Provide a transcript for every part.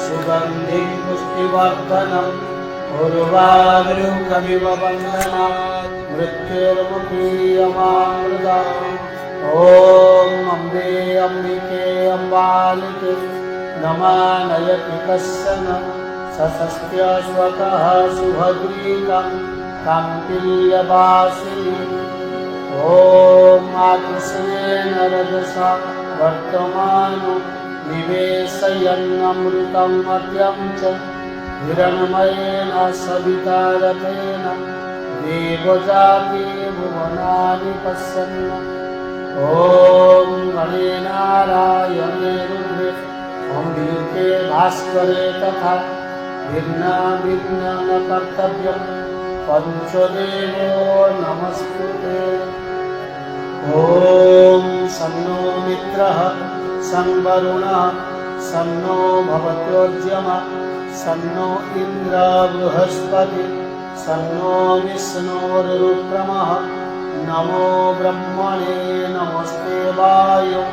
सुगन्धिं पुष्टिवर्धनम् उर्वारुकमिव वन्दनात् मृत्युर्मुखीयमामृतात्। ॐ अम्बे अम्बिके अम्बालिके नमानयति कश्चन सशस्त्य स्वतः सुभद्रीकं कान्तिल्यवासिनी। ॐ आकृष्णेन रजसा वर्तमानो निवेशयन्नमृतं मद्यं च हिरण्मयेन सविता रथेन देवजाते भुवनानि पश्यन्। ॐ गणेनारायणे रुद्रे अम्बिके भास्करे तथा भिन्ना न कर्तव्यं पञ्चदेवो नमस्कुते। ॐ सन्नो मित्रः संवरुणः सन्नो भवत्योज्यमः सन्नो इन्द्रो बृहस्पति सन्नो विष्णुरुक्रमः। नमो ब्रह्मणे नमस्ते वायो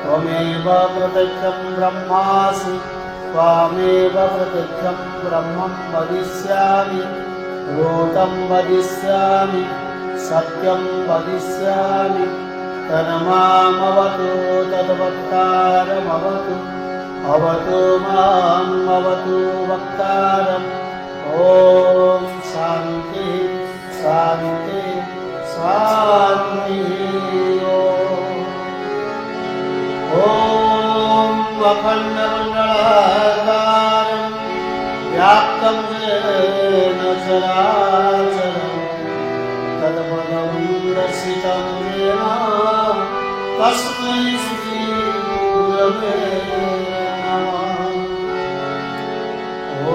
त्वमेव प्रत्यक्षं ब्रह्मासि त्वामेव प्रत्यक्षं ब्रह्मं वदिष्यामि भूतं वदिष्यामि सत्यं वदिष्यामि तन्मामवतु तद्वक्तारमवतु अवतु माम् अवतु वक्तारम्। ॐ शान्ति शान्ति शान्तिः। ॐ अखण्डमण्डलाकारं व्याप्तं येन चराचरम् तत्पदं दर्शितं येन तस्मै श्रीगुरवे नमः। ॐ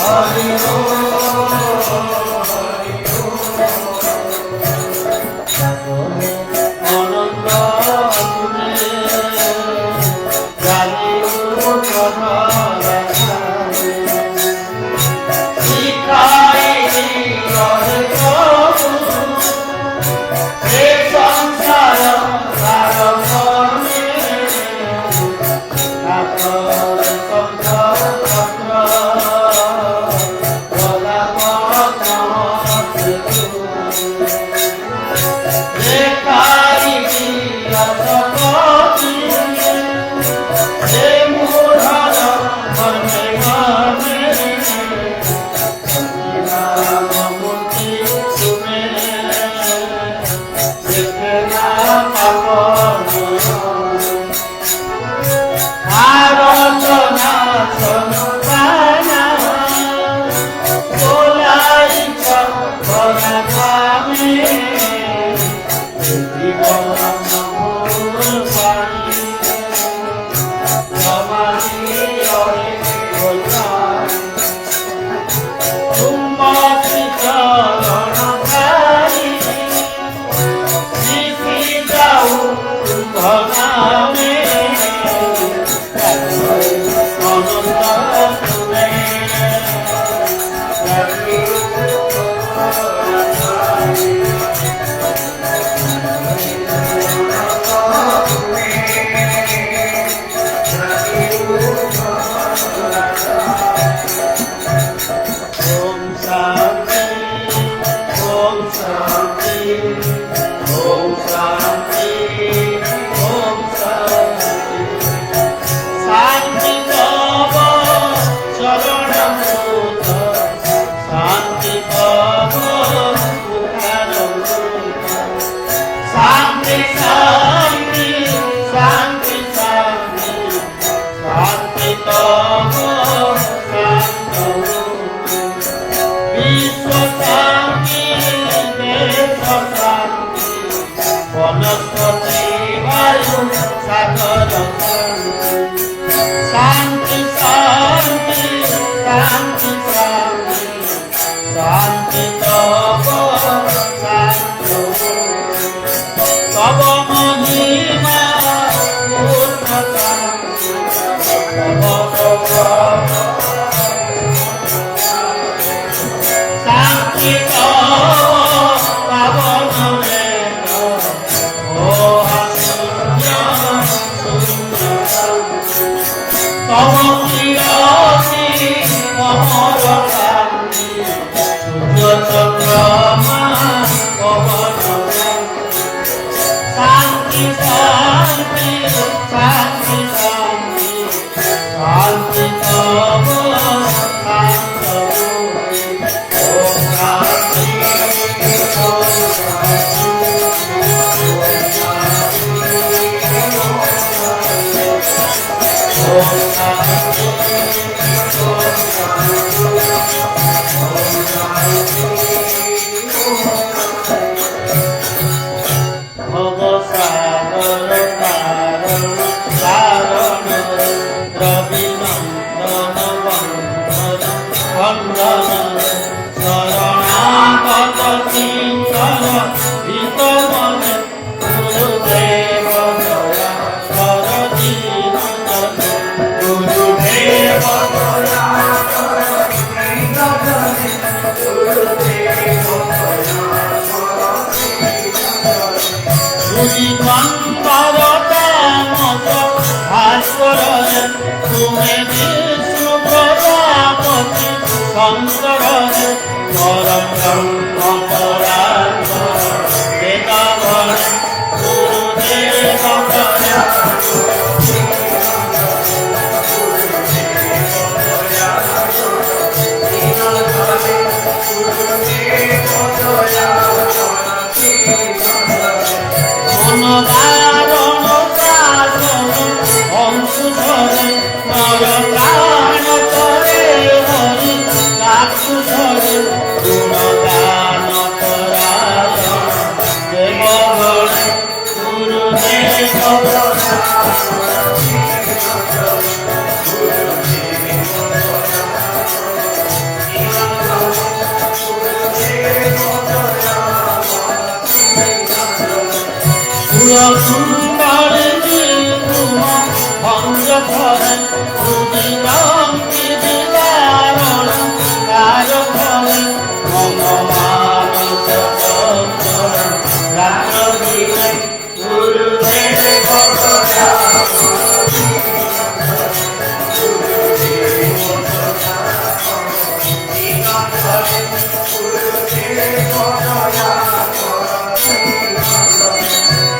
হরি অনন্ত তুমি জানি শিখাই রহে প্রভু এ সংসার সারমর্মে আপনার সংসার शांति शांति शांति शांति तब महिमा शांति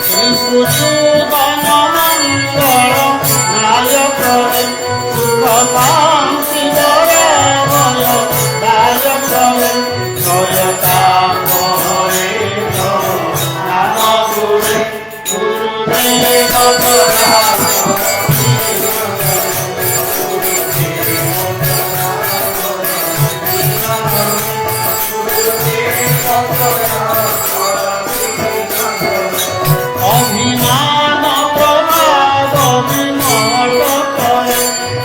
শ্রীসূদন মঙ্গল নায়ক সুখ শান্তি বরাবর দায়ক জয়তা হরে নাম গুরে গুরুদেব অভিমান প্রভাব বিমল করে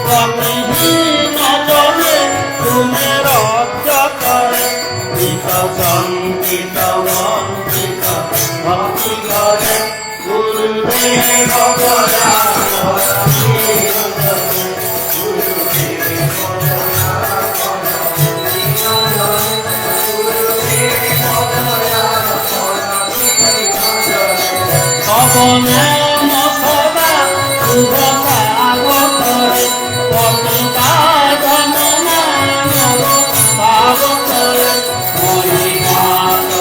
গতিহীন জনে তুমি রক্ষ করে গীত সঙ্গীত মন্ত্রিত ভক্তি করে গুরুদেব নাম সদা শুভ পাব করে পতিতা ধন নাম পাব করে মণিমাত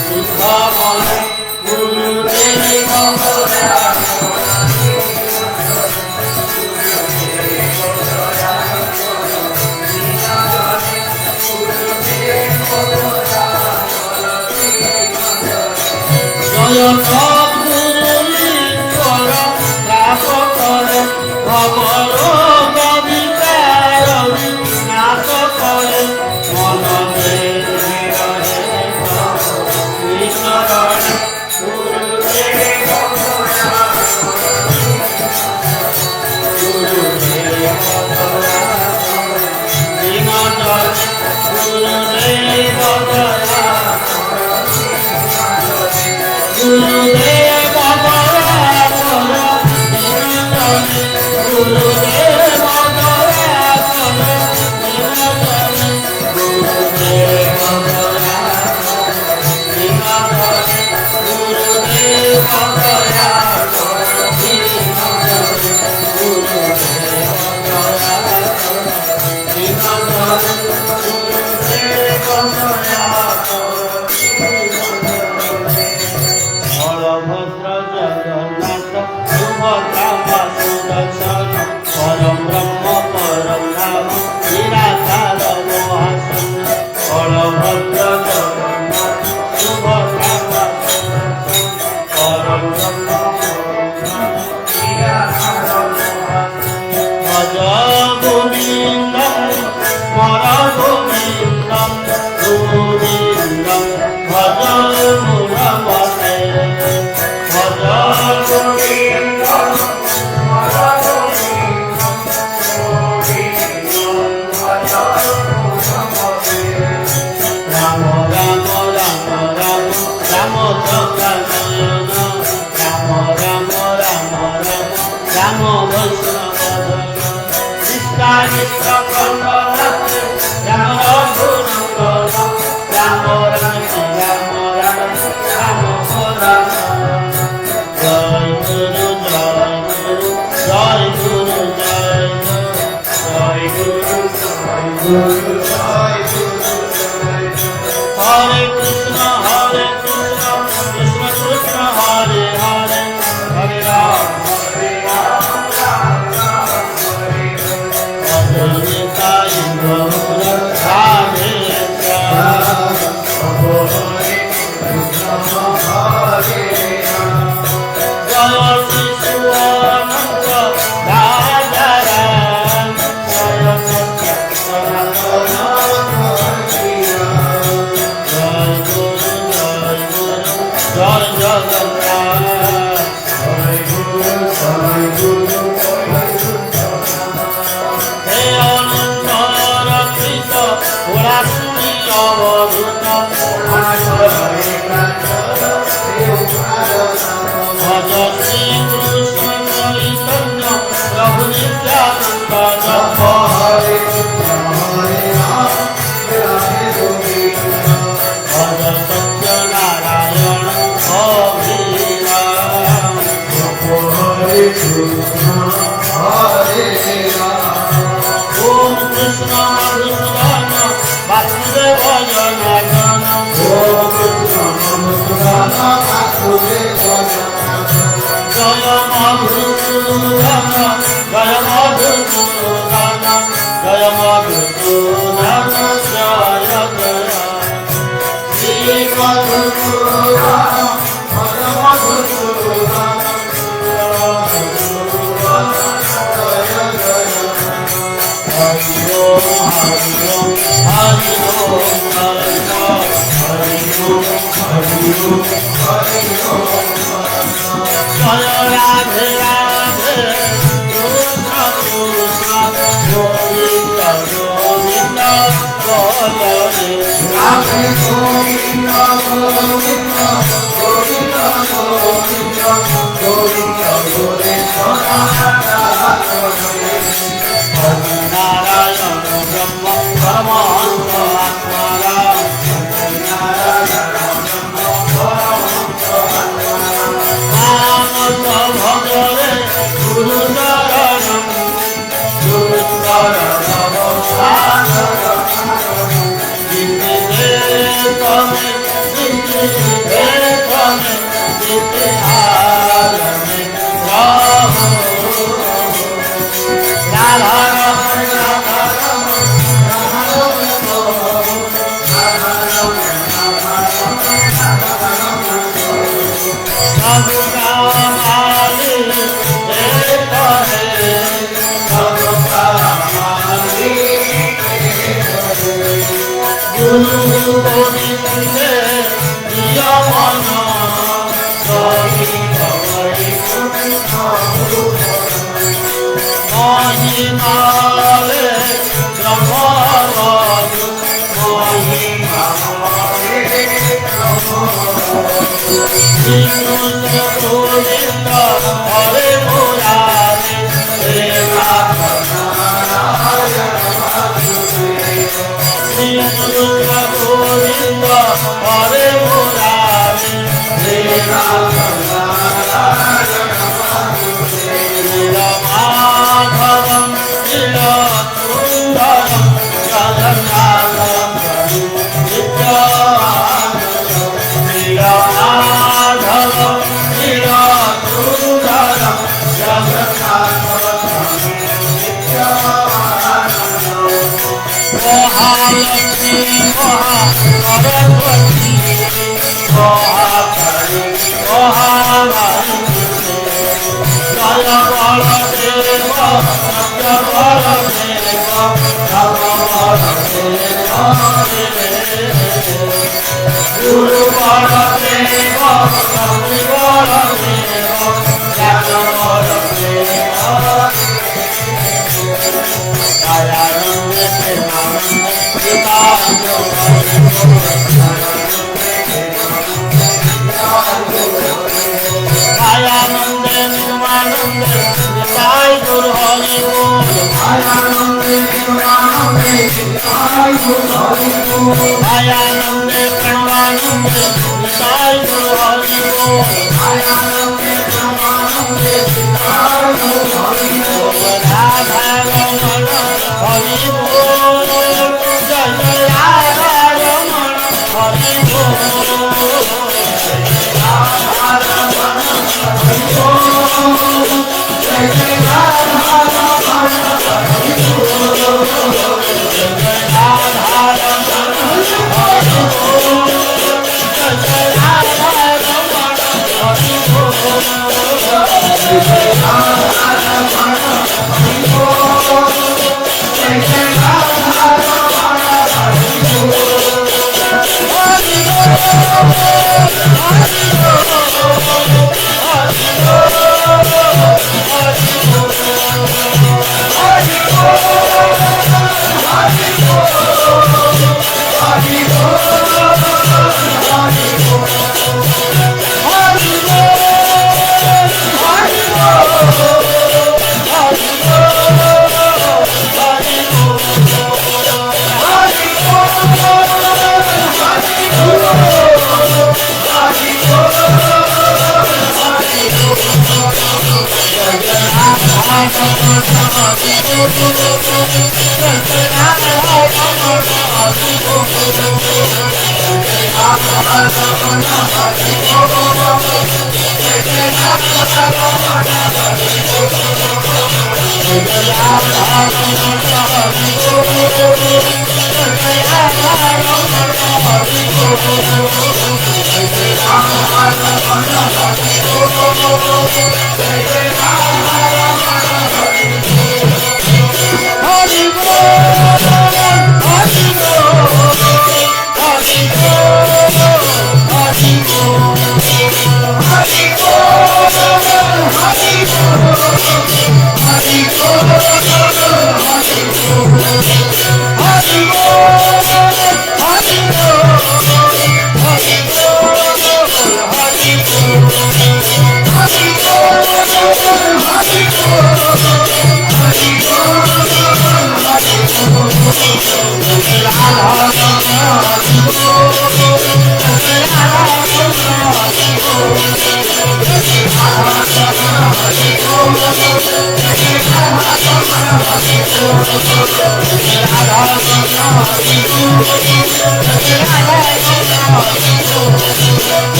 শুদ্ধ মনে গুরুদেব জয় সদ্গুরুলিঙ্গর লাভ করে ভবর কবিতার নাশ করে মনরে ঈশ্বরণে গুরুদেব গুরুদেব বলভদ্র জগন্নাথ সুভদ্রা সুদর্শন পরম ব্রহ্ম পরম ধাম নিরাকার মহাসন বলভদ্র জগন্নাথ সুভদ্রা পরম ব্রহ্ম ভজ গোবিন্দম স্মর গোবিন্দম গোবিন্দম ভজ মুরমতে ভজ গোবিন্দম স্মর গোবিন্দম গোবিন্দম ভজ মুরমতে রাম রাম রাম রাম রাম জগন্নাথ রাম রাম রাম রাম রাম বৈষ্ণব নিষ্ঠ কন্ডনাথ রাম রঘুনন্দন রাম রাম রাম রাম রাম রাম জয় গুরু জয় গুরু জয় গুরু জয় গুরু জয় গুরু জয় গুরু হরে কৃষ্ণ কৃষ্ণ কৃষ্ণ হরে হরে হরে রাম রাম রাম হরে হরে তাই রাধে শ্যাম হরে কৃষ্ণ হরে জয় শিশু অনন্ত রাজা রাম জয় সত্য সনাতন জয় গুরু জয় জগন্নাথ জয় গুরু হে অনন্ত রক্ষিত ওরা শুনি অবধূত ভজ শ্রী কৃষ্ণ চৈতন্য প্রভু নিত্যানন্দ জপ হরে ভজ সত্য নারায়ণ অভিরাম হরে কৃষ্ণ হরে রাম ওম কৃষ্ণ মধুসূদন বাসুদেব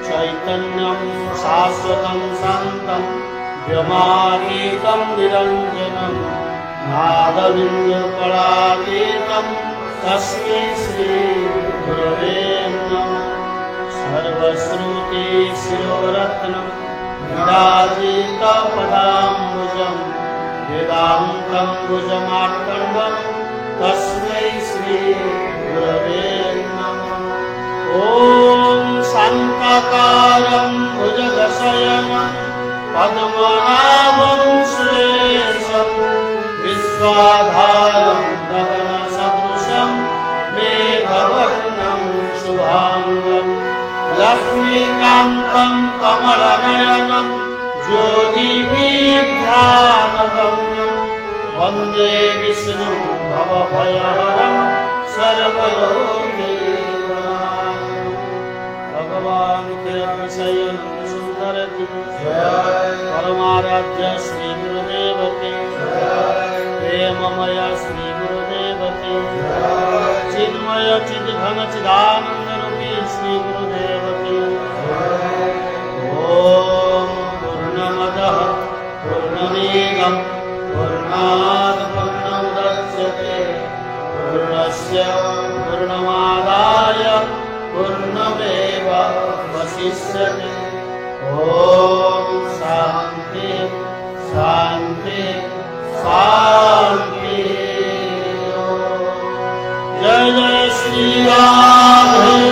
चैतन्यं शाश्वतं शान्तं व्यमातीतं निरञ्जनं नादबिन्दुकलातीतं तस्मै श्रीगुरवे नमः। सर्वश्रुतिशिरोरत्नं विराजितपदाम्बुजं वेदान्तं भुजमार्कण्डं तस्मै श्रीगुरवे नमः। ॐ शान्ताकारं भुजगशयनं पद्मनाभं सुरेशं विश्वाधारं गगनसदृशं मेघवर्णं शुभाङ्गं लक्ष्मीकान्तं कमलनयनं योगिभिर्ध्यानगम्यं वन्दे विष्णुं भवभयहरं सर्वयोगिनाथं। भगवान् शयन सुंदर की परमाराध्य श्री गुरुदेव की प्रेममय श्री गुरुदेव की चिन्मय चिद्घन चिदानंद रूपी श्री गुरुदेव की। ओम पूर्णमदः पूर्णमिदं पूर्णात् पूर्णमुदच्यते पूर्णस्य पूर्णमादाय पूर्णमेवावशिष्यते। ॐ शान्ति शान्ति शान्ति। जय जय श्री राधे।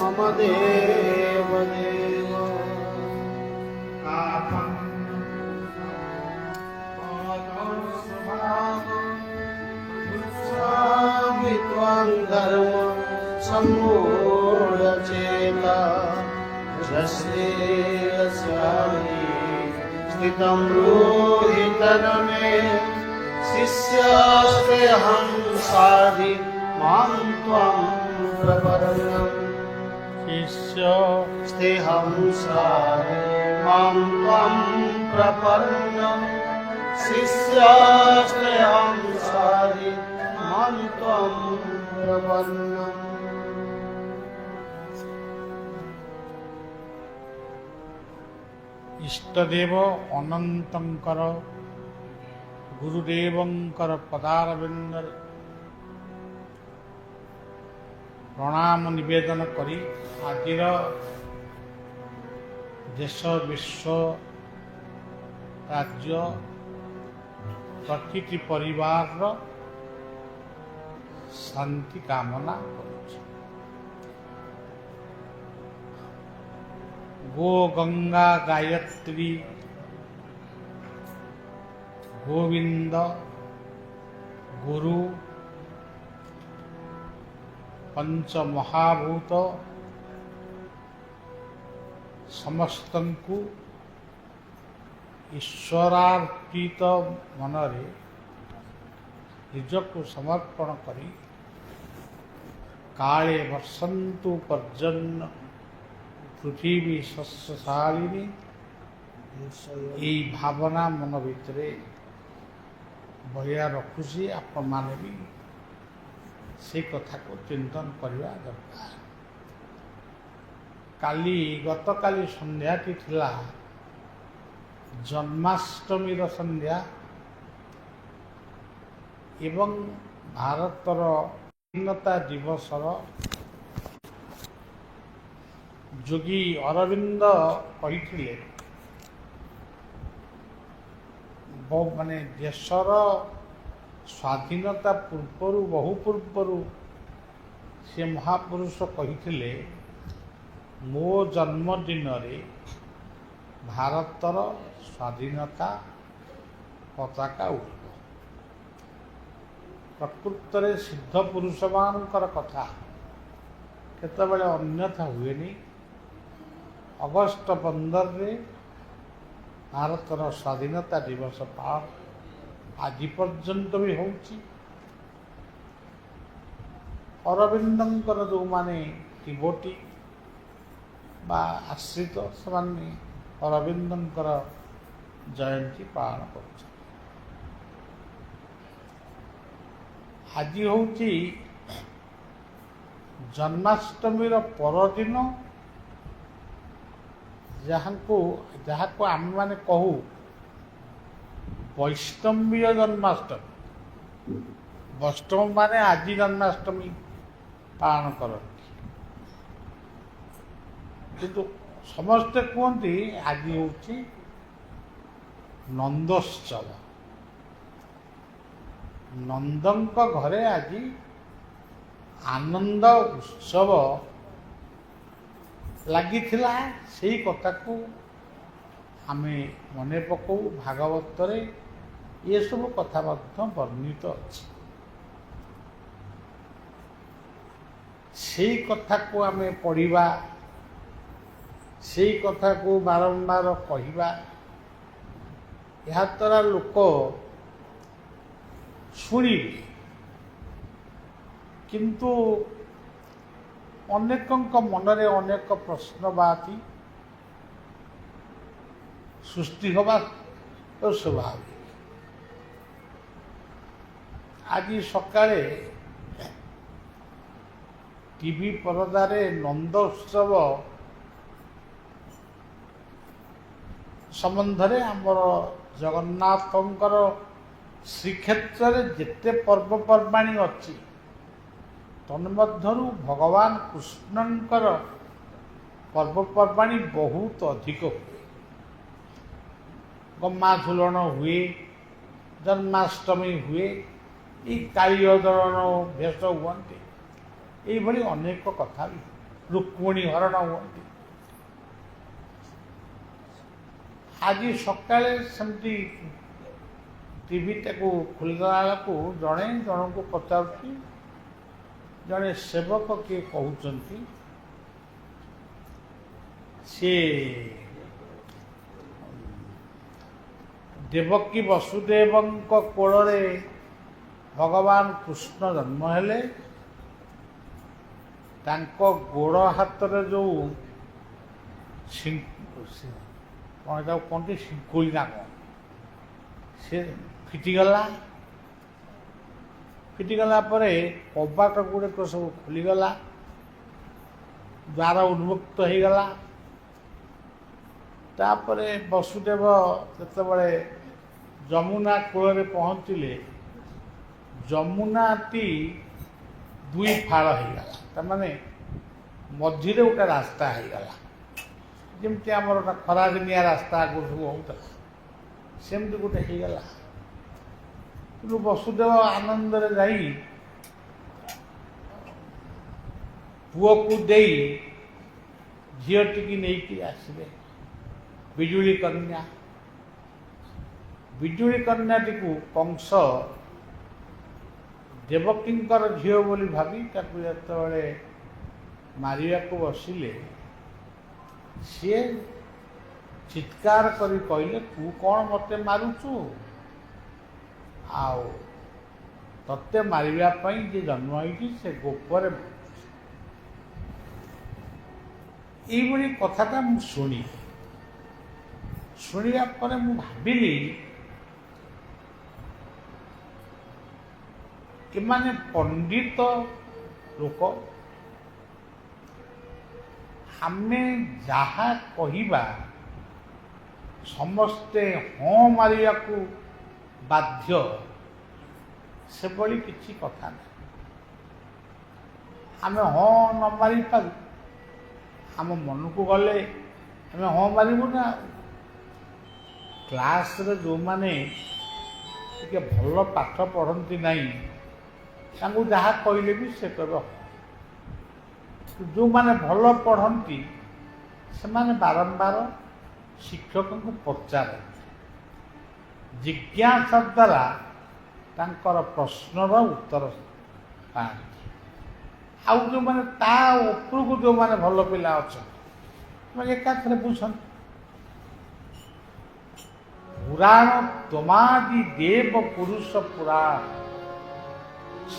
मम देव देव स्वामि त्वां धर्म सम्मूढचेता यस्यामि स्थितं ब्रूहि तन्मे शिष्यास्तेऽहं साधि मां त्वां प्रपन्नम्। शिष्यस्तेऽहं साधि मां त्वां प्रपन्नम्। शिष्यस्तेऽहं साधि मां নমামি ত্বং প্রপন্নম। ଇଷ୍ଟଦେବ ଅନନ୍ତଙ୍କର ଗୁରୁଦେବଙ୍କର ପଦାରବିନ୍ଦରେ ପ୍ରଣାମ ନିବେଦନ କରି ଆଜିର ଦେଶ ବିଶ୍ୱ ରାଜ୍ୟ ପ୍ରତିଟି ପରିବାରର ଶାନ୍ତି କାମନା କରୁଛି। गो गंगा गायत्री गोविंद गुरु पंच महाभूत समस्तंकु ईश्वरार्पित मनरे निजको समर्पण करी काले वर्षंतु पर्जन्य पृथ्वी शस्यशालिनी यही भावना मन भितर बया रखुची। आपण माने भी से कथा को चिंतन करवा दरकार। काली गतकाली संध्याटी थिला जन्माष्टमी संध्या एवं भारतर स्वाधीनता दिवसर जोगी अरविंद कही माने देशर स्वाधीनता पूर्वर बहु पूर्वर से महापुरुष कही मो जन्मदिन भारतर स्वाधीनता पताका उड़ब। प्रकृत में सिद्ध पुरुष मानकर कथा केतबेले अन्यथा हुएनी। अगस्ट 15 रे भारतर स्वाधीनता दिवस पालन आज पर्यंत भी होउची। अरविंदंकर जो माने डिवोटी बा आश्रित से अरविंदंकर जयंती पालन कर। आज होउची जन्माष्टमी परदिन जहाँ को आम माने कहू वैष्णवीय जन्माष्टमी। वैष्णव माने आज जन्माष्टमी पालन करती किंतु समस्ते कहते आज होची नंदोत्सव। नंदंक घरे आज आनंद उत्सव लगी से कथा को आमे मने पकऊ। भागवत रे ये सब कथा वर्णित अच्छी। से कथा को आमे पढ़िबा, से कथा को बारंबार कहिबा, या द्वारा लोक शुणिबे किंतु अनेकों मनरे अनेक प्रश्नवादी सृष्टि होगा तो स्वाभाविक। आज सकाळे टीवी परदारे नंदोत्सव संबंधरे आमर जगन्नाथंकर श्रीक्षेत्र जेते पर्वपर्वाणी अच्छी तन्मध्यरु भगवान कृष्णंकर पर्वपर्वाणी बहुत अधिक हुए। गम्माझुलन हुए, जन्माष्टमी हुए, ये कालीयदलन भेष हुए, ये अनेक कथा भी रुक्मिणी हरण हुए। आज सकाळे सेमती टीवी टाकू खोलदेला को जड़े जन को पचारुची जड़े सेवक किए कहते सी देवकी वसुदेव कोल भगवान कृष्ण जन्म हेले गोड़ हाथ जो कौन कहते शिंकुली ना कौन से फिटिगला ଫିଟିଗଲା ପରେ କବାଟ ଗୁଡ଼ିକ ସବୁ ଖୋଲିଗଲା, ଦ୍ୱାର ଉନ୍ମୁକ୍ତ ହେଇଗଲା। ତାପରେ ବସୁଦେବ ଯେତେବେଳେ ଯମୁନା କୂଳରେ ପହଞ୍ଚିଲେ, ଯମୁନାଟି ଦୁଇ ଫାଳ ହେଇଗଲା, ତାମାନେ ମଝିରେ ଗୋଟେ ରାସ୍ତା ହେଇଗଲା। ଯେମିତି ଆମର ଗୋଟେ ଖରାଦିନିଆ ରାସ୍ତା ଆଗରୁ ସବୁ ହେଉଥିଲା, ସେମିତି ଗୋଟେ ହେଇଗଲା। କିନ୍ତୁ ବସୁଦେବ ଆନନ୍ଦରେ ଯାଇ ପୁଅକୁ ଦେଇ ଝିଅଟିକି ନେଇକି ଆସିଲେ। ବିଜୁଳି କନ୍ୟା, ବିଜୁଳି କନ୍ୟାଟିକୁ କଂସ ଦେବକୀଙ୍କର ଝିଅ ବୋଲି ଭାବି ତାକୁ ଯେତେବେଳେ ମାରିବାକୁ ବସିଲେ, ସିଏ ଚିତ୍କାର କରି କହିଲେ, ତୁ କ'ଣ ମୋତେ ମାରୁଛୁ? ଆଉ ତତେ ମାରିବା ପାଇଁ ଯେ ଜନ୍ମ ହେଇଛି ସେ ଗୋପରେ ମାରୁଛି। ଏଇଭଳି କଥାଟା ମୁଁ ଶୁଣିବା ପରେ ମୁଁ ଭାବିଲି, ଏମାନେ ପଣ୍ଡିତ ଲୋକ, ଆମେ ଯାହା କହିବା ସମସ୍ତେ ହଁ ମାରିବାକୁ ବାଧ୍ୟ, ସେଭଳି କିଛି କଥା ନାହିଁ। ଆମେ ହଁ ନ ମାରିପାରୁ, ଆମ ମନକୁ ଗଲେ ଆମେ ହଁ ମାରିବୁ ନା। କ୍ଲାସରେ ଯେଉଁମାନେ ଟିକେ ଭଲ ପାଠ ପଢ଼ନ୍ତି ନାହିଁ, ତାଙ୍କୁ ଯାହା କହିଲେ ବି ସେ କହିବ। ଯେଉଁମାନେ ଭଲ ପଢ଼ନ୍ତି ସେମାନେ ବାରମ୍ବାର ଶିକ୍ଷକଙ୍କୁ ପଚାରନ୍ତି, ଜିଜ୍ଞାସା ଦ୍ୱାରା ତାଙ୍କର ପ୍ରଶ୍ନର ଉତ୍ତର ପାଆନ୍ତି। ଆଉ ଯେଉଁମାନେ ତା ଉପରକୁ ଯେଉଁମାନେ ଭଲ ପିଲା ଅଛନ୍ତି, ସେମାନେ ଏକାଥରେ ବୁଝନ୍ତି। ପୁରାଣ ତମାଦି ଦେବ ପୁରୁଷ ପୁରାଣ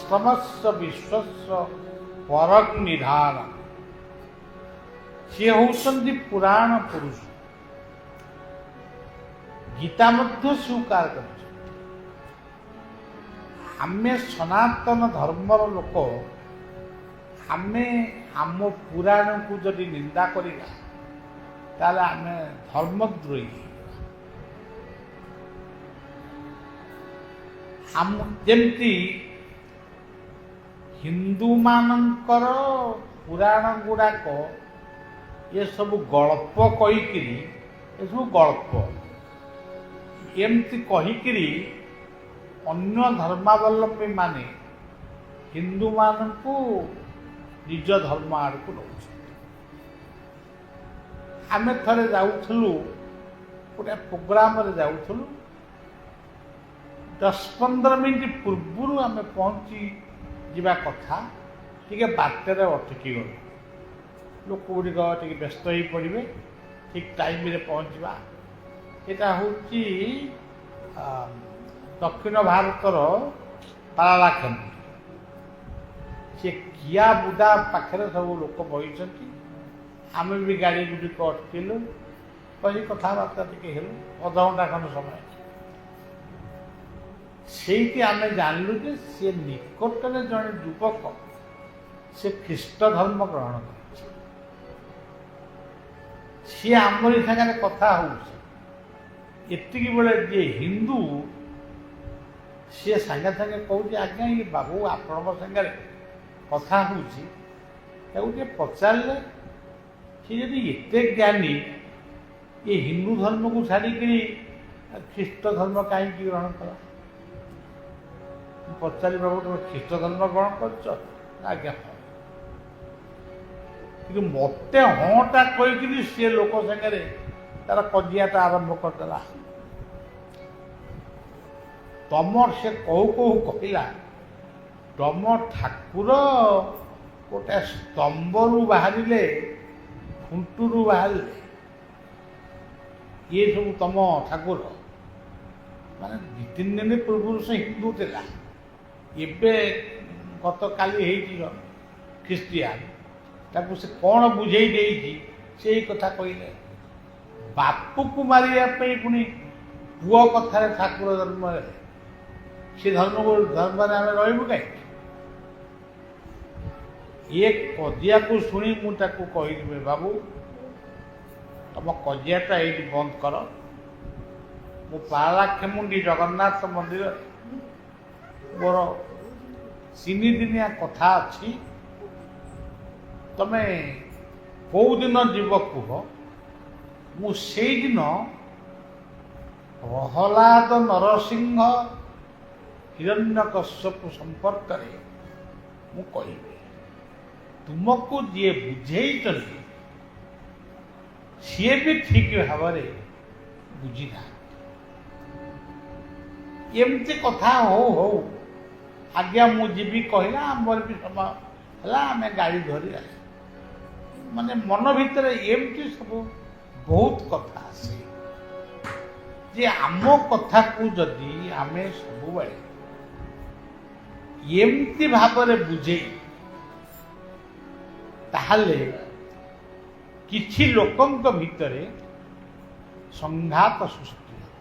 ସମସ୍ତ ବିଶ୍ୱସ୍ୟ ପରଂ ନିଧାନ। ସିଏ ହେଉଛନ୍ତି ପୁରାଣ ପୁରୁଷ। ଗୀତା ମଧ୍ୟ ସ୍ୱୀକାର କରିଛନ୍ତି। ଆମେ ସନାତନ ଧର୍ମର ଲୋକ, ଆମେ ଆମ ପୁରାଣକୁ ଯଦି ନିନ୍ଦା କରିବା ତାହେଲେ ଆମେ ଧର୍ମଦ୍ରୋହୀ। ଯେମିତି ହିନ୍ଦୁମାନଙ୍କର ପୁରାଣ ଗୁଡ଼ାକ ଏସବୁ ଗଳ୍ପ କହିକିରି, ଏସବୁ ଗଳ୍ପ ଏମିତି କହିକିରି ଅନ୍ୟ ଧର୍ମାବଲମ୍ବୀମାନେ ହିନ୍ଦୁମାନଙ୍କୁ ନିଜ ଧର୍ମ ଆଡ଼କୁ ନେଉଛନ୍ତି। ଆମେ ଥରେ ଯାଉଥିଲୁ, ଗୋଟେ ପ୍ରୋଗ୍ରାମରେ ଯାଉଥିଲୁ, 10-15 ମିନିଟ୍ ପୂର୍ବରୁ ଆମେ ପହଞ୍ଚି ଯିବା କଥା, ଟିକେ ବାଟରେ ଅଟକି ଗଲୁ। ଲୋକ ଗୁଡ଼ିକ ଟିକେ ବ୍ୟସ୍ତ ହେଇ ପଡ଼ିବେ, ଠିକ୍ ଟାଇମରେ ପହଞ୍ଚିବା। ଏଇଟା ହେଉଛି ଦକ୍ଷିଣ ଭାରତର ପାରାଲାଖେମୁଣ୍ଡି। ସେ କିଆ ବୁଦା ପାଖରେ ସବୁ ଲୋକ ବସିଛନ୍ତି। ଆମେ ବି ଗାଡ଼ି ଗୁଡ଼ିକ ଅଟକିଲୁ, କହି କଥାବାର୍ତ୍ତା ଟିକେ ହେଲୁ, ଅଧଘଣ୍ଟା ଖଣ୍ଡ ସମୟ। ସେଇଠି ଆମେ ଜାଣିଲୁ ଯେ ସେ ନିକଟରେ ଜଣେ ଯୁବକ, ସେ ଖ୍ରୀଷ୍ଟ ଧର୍ମ ଗ୍ରହଣ କରିଛି। ସିଏ ଆମରି ସାଙ୍ଗରେ କଥା ହେଉଛି। ଏତିକି ବେଳେ ଯିଏ ହିନ୍ଦୁ, ସିଏ ସାଙ୍ଗେ ସାଙ୍ଗେ କହୁଛି, ଆଜ୍ଞା ଏ ବାବୁ ଆପଣଙ୍କ ସାଙ୍ଗରେ କଥା ହେଉଛି, ତାକୁ ଟିକେ ପଚାରିଲେ ସେ ଯଦି ଏତେ ଜ୍ଞାନୀ, ଏ ହିନ୍ଦୁ ଧର୍ମକୁ ଛାଡ଼ିକିରି ଖ୍ରୀଷ୍ଟ ଧର୍ମ କାହିଁକି ଗ୍ରହଣ କଲା? ପଚାରି, ବାବୁ ତୁମେ ଖ୍ରୀଷ୍ଟ ଧର୍ମ ଗ୍ରହଣ କରିଛ? ଆଜ୍ଞା ହଁ। କିନ୍ତୁ ମୋତେ ହଁଟା କହିକିରି ସିଏ ଲୋକ ସାଙ୍ଗରେ ତାର କଜିଆଟା ଆରମ୍ଭ କରିଦେଲା। ତମର ସେ କହୁ କହୁ କହିଲା, ତମ ଠାକୁର ଗୋଟେ ସ୍ତମ୍ଭରୁ ବାହାରିଲେ, ଖୁଣ୍ଟୁରୁ ବାହାରିଲେ, ଇଏ ସବୁ ତମ ଠାକୁର। ମାନେ 2-3 ଦିନ ପୂର୍ବରୁ ସେ ହିନ୍ଦୁ ଥିଲା, ଏବେ ଗତକାଲି ହେଇଛି ଖ୍ରୀଷ୍ଟିଆନ। ତାକୁ ସେ କ'ଣ ବୁଝେଇ ଦେଇଛି, ସେଇ କଥା କହିଲେ। ବାପକୁ ମାରିବା ପାଇଁ ପୁଣି ପୁଅ କଥାରେ ଠାକୁର ଜନ୍ମ ହେଲେ, ସେ ଧର୍ମରେ ଆମେ ରହିବୁ କାହିଁକି? ଏ କଜିଆକୁ ଶୁଣି ମୁଁ ତାକୁ କହିଲି, ବାବୁ ତମ କଜିଆଟା ଏଇଠି ବନ୍ଦ କର। ମୁଁ ପାରଳାଖେମୁଣ୍ଡି ଜଗନ୍ନାଥ ମନ୍ଦିର ମୋର 3 ଦିନିଆ କଥା ଅଛି। ତମେ କୋଉ ଦିନ ଯିବ କୁହ, ମୁଁ ସେଇଦିନ ପ୍ରହ୍ଲାଦ ନରସିଂହ ହିରଣ୍ୟକଶ୍ୟପ ସମ୍ପର୍କରେ ମୁଁ କହିବି। ତୁମକୁ ଯିଏ ବୁଝେଇଛନ୍ତି ସିଏ ବି ଠିକ ଭାବରେ ବୁଝିନାହାନ୍ତି। ଏମିତି କଥା ହଉ ହଉ ଆଜ୍ଞା ମୁଁ ଯିବି କହିଲା, ଆମର ବି ସମୟ ହେଲା, ଆମେ ଗାଡ଼ି ଧରି ଆସିଲୁ। ମାନେ ମନ ଭିତରେ ଏମିତି ସବୁ ବହୁତ କଥା ଆସେ ଯେ ଆମ କଥାକୁ ଯଦି ଆମେ ସବୁବେଳେ ଏମିତି ଭାବରେ ବୁଝେଇ, ତାହେଲେ କିଛି ଲୋକଙ୍କ ଭିତରେ ସଂଘାତ ସୃଷ୍ଟି ହେବ।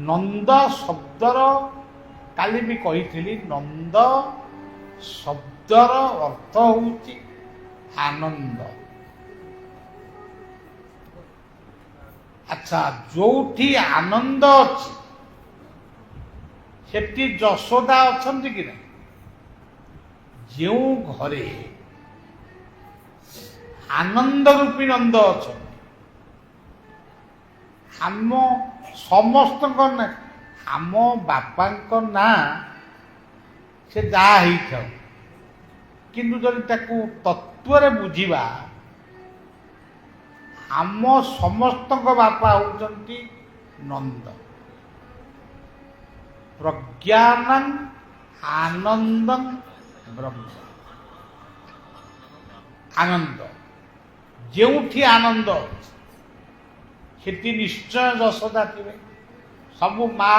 ନନ୍ଦ ଶବ୍ଦର କାଲି ବି କହିଥିଲି, ନନ୍ଦ ଶବ୍ଦର ଅର୍ଥ ହେଉଛି ଆନନ୍ଦ। ଆଚ୍ଛା, ଯୋଉଠି ଆନନ୍ଦ ଅଛି ସେଠି ଯଶୋଦା ଅଛନ୍ତି କି ନାହିଁ? ଯେଉଁ ଘରେ ଆନନ୍ଦ ରୂପୀ ନନ୍ଦ ଅଛନ୍ତି, ଆମ ସମସ୍ତଙ୍କ ନାଁ, ଆମ ବାପାଙ୍କ ନାଁ ସେ ଯାହା ହେଇଥାଉ, କିନ୍ତୁ ଯଦି ତାକୁ ତତ୍ତ୍ୱରେ ବୁଝିବା, ଆମ ସମସ୍ତଙ୍କ ବାପା ହେଉଛନ୍ତି ନନ୍ଦ। ପ୍ରଜ୍ଞାନଂ ଆନନ୍ଦଂ ବ୍ରହ୍ମ। ଆନନ୍ଦ, ଯେଉଁଠି ଆନନ୍ଦ ଅଛି ସେଠି ନିଶ୍ଚୟ ଯଶୋଦା ଥିବେ। ସବୁ ମା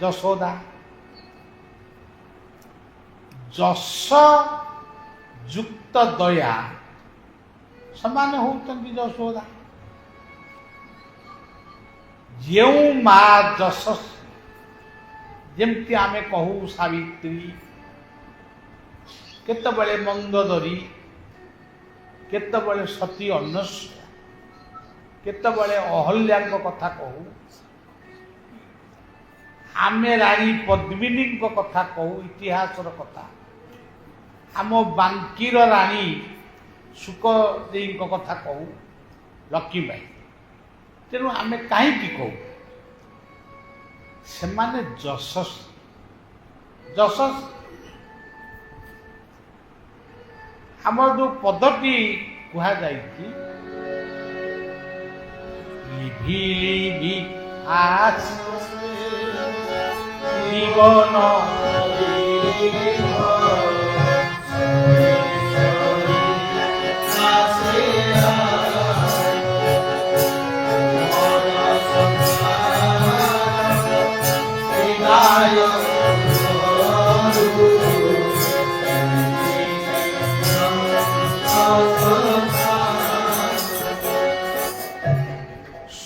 ଯଶୋଦା। ଯଶ ଯୁକ୍ତ ଦୟା ସେମାନେ ହେଉଛନ୍ତି ଯଶୋଦା। ଯେଉଁ ମା ଯଶସ୍ୱୀ, ଯେମିତି ଆମେ କହୁ ସାବିତ୍ରୀ, କେତେବେଳେ ମନ୍ଦୋଦରୀ, କେତେବେଳେ ସତୀ ଅନସୂୟା, କେତେବେଳେ ଅହଲ୍ୟାଙ୍କ କଥା କହୁ, ଆମେ ରାଣୀ ପଦ୍ମିନୀଙ୍କ କଥା କହୁ, ଇତିହାସର କଥା, ଆମ ବାଙ୍କିର ରାଣୀ ସୁକଦେବୀଙ୍କ କଥା କହୁ, ଲକ୍ଷ୍ମୀବାଈ। ତେଣୁ ଆମେ କାହିଁକି କହୁ? ସେମାନେ ଯଶସ୍ୱୀ। ଯଶସ୍ୱୀ ଆମର ଯୋଉ ପଦଟି କୁହାଯାଇଛି, লিভি লিভি আজ জীবন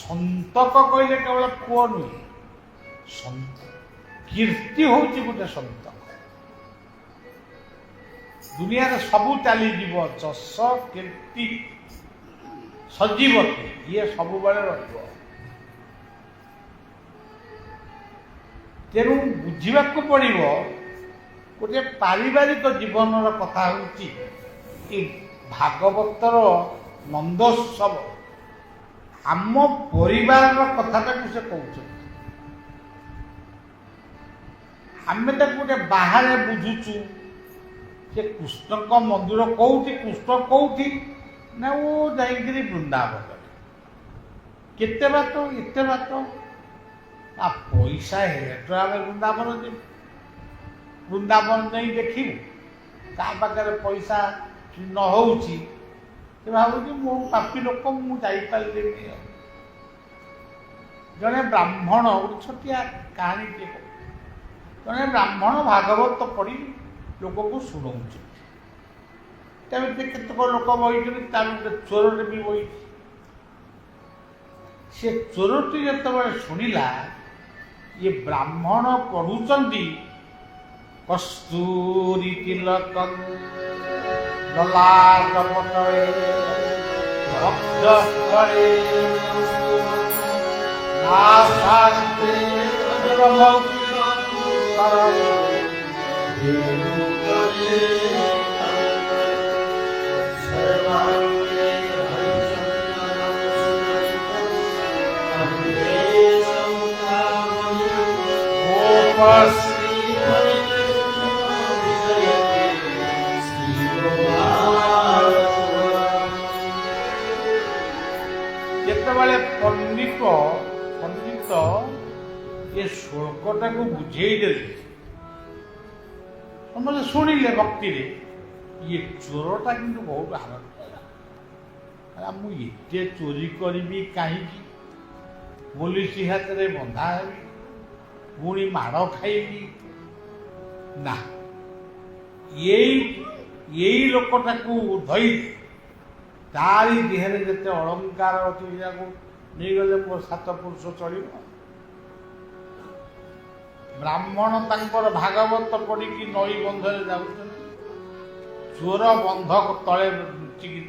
ସନ୍ତକ କହିଲେ କେବଳ ପୁଅ ନୁହେଁ, କୀର୍ତ୍ତି ହଉଛି ଗୋଟେ ସନ୍ତକ। ଦୁନିଆରେ ସବୁ ଚାଲିଯିବ, ଯଶ କୀର୍ତ୍ତି ସଜୀବ, ଇଏ ସବୁବେଳେ ରହିବ। ତେଣୁ ବୁଝିବାକୁ ପଡ଼ିବ, ଗୋଟେ ପାରିବାରିକ ଜୀବନର କଥା ହେଉଛି ଏ ଭାଗବତର ନନ୍ଦୋତ୍ସବ। ଆମ ପରିବାରର କଥାଟାକୁ ସେ କହୁଛନ୍ତି। ଆମେ ତାକୁ ଗୋଟେ ବାହାରେ ବୁଝୁଛୁ, ସେ କୃଷ୍ଣଙ୍କ ମନ୍ଦିର କୋଉଠି, କୃଷ୍ଣ କୋଉଠି ନା ଓ ଯାଇକିରି ବୃନ୍ଦାବନରେ। କେତେ ବାଟ, ଏତେ ବାଟ। ପଇସା ହେଲେ ତ ଆମେ ବୃନ୍ଦାବନ ଯିବୁ, ବୃନ୍ଦାବନ ଯାଇ ଦେଖିବୁ। କାହା ପାଖରେ ପଇସା ନ ହଉଛି, ସେ ଭାବୁଛି ମୁଁ ପାପୀ ଲୋକ, ମୁଁ ଯାଇପାରିଲିନି। ଜଣେ ବ୍ରାହ୍ମଣ, ଗୋଟେ ଛୋଟିଆ କାହାଣୀଟିଏ କହୁ। ଜଣେ ବ୍ରାହ୍ମଣ ଭାଗବତ ପଢ଼ି ଲୋକକୁ ଶୁଣଉଛି। ତା ଭିତରେ କେତେକ ଲୋକ ବହିଛନ୍ତି, ତା ଭିତରେ ଚୋରଟେ ବି ବହିଛି। ସେ ଚୋରଟି ଯେତେବେଳେ ଶୁଣିଲା ये ब्राह्मण पढ़ुचंदी कस्तूरी तिलकं ललाट पटले भक्तस्थले नासाग्रे ଯେତେବେଳେ ପଣ୍ଡିତ ଏ ଶ୍ଳୋକଟାକୁ ବୁଝେଇଦେଲେ ସମସ୍ତେ ଶୁଣିଲେ ଭକ୍ତିରେ ଇଏ ଚୋରଟା କିନ୍ତୁ ବହୁତ ଆନନ୍ଦ ହେଲା। ମୁଁ ଏତେ ଚୋରି କରିବି କାହିଁକି? ପୋଲିସ ହାତରେ ବନ୍ଧା ହେବି, ପୁଣି ମାଡ଼ ଖାଇବି ନା। ଏଇ ଲୋକଟାକୁ ଧଇଲେ ତାରି ଦେହରେ ଯେତେ ଅଳଙ୍କାର ଅଛି ଯାକୁ ନେଇଗଲେ ମୋ 7 ପୁରୁଷ ଚଳିବ। ବ୍ରାହ୍ମଣ ତାଙ୍କର ଭାଗବତ ପଢ଼ିକି ନଈ ବନ୍ଧରେ ଯାଉଛନ୍ତି, ଚୋର ବନ୍ଧ ତଳେ ଲୁଚିକି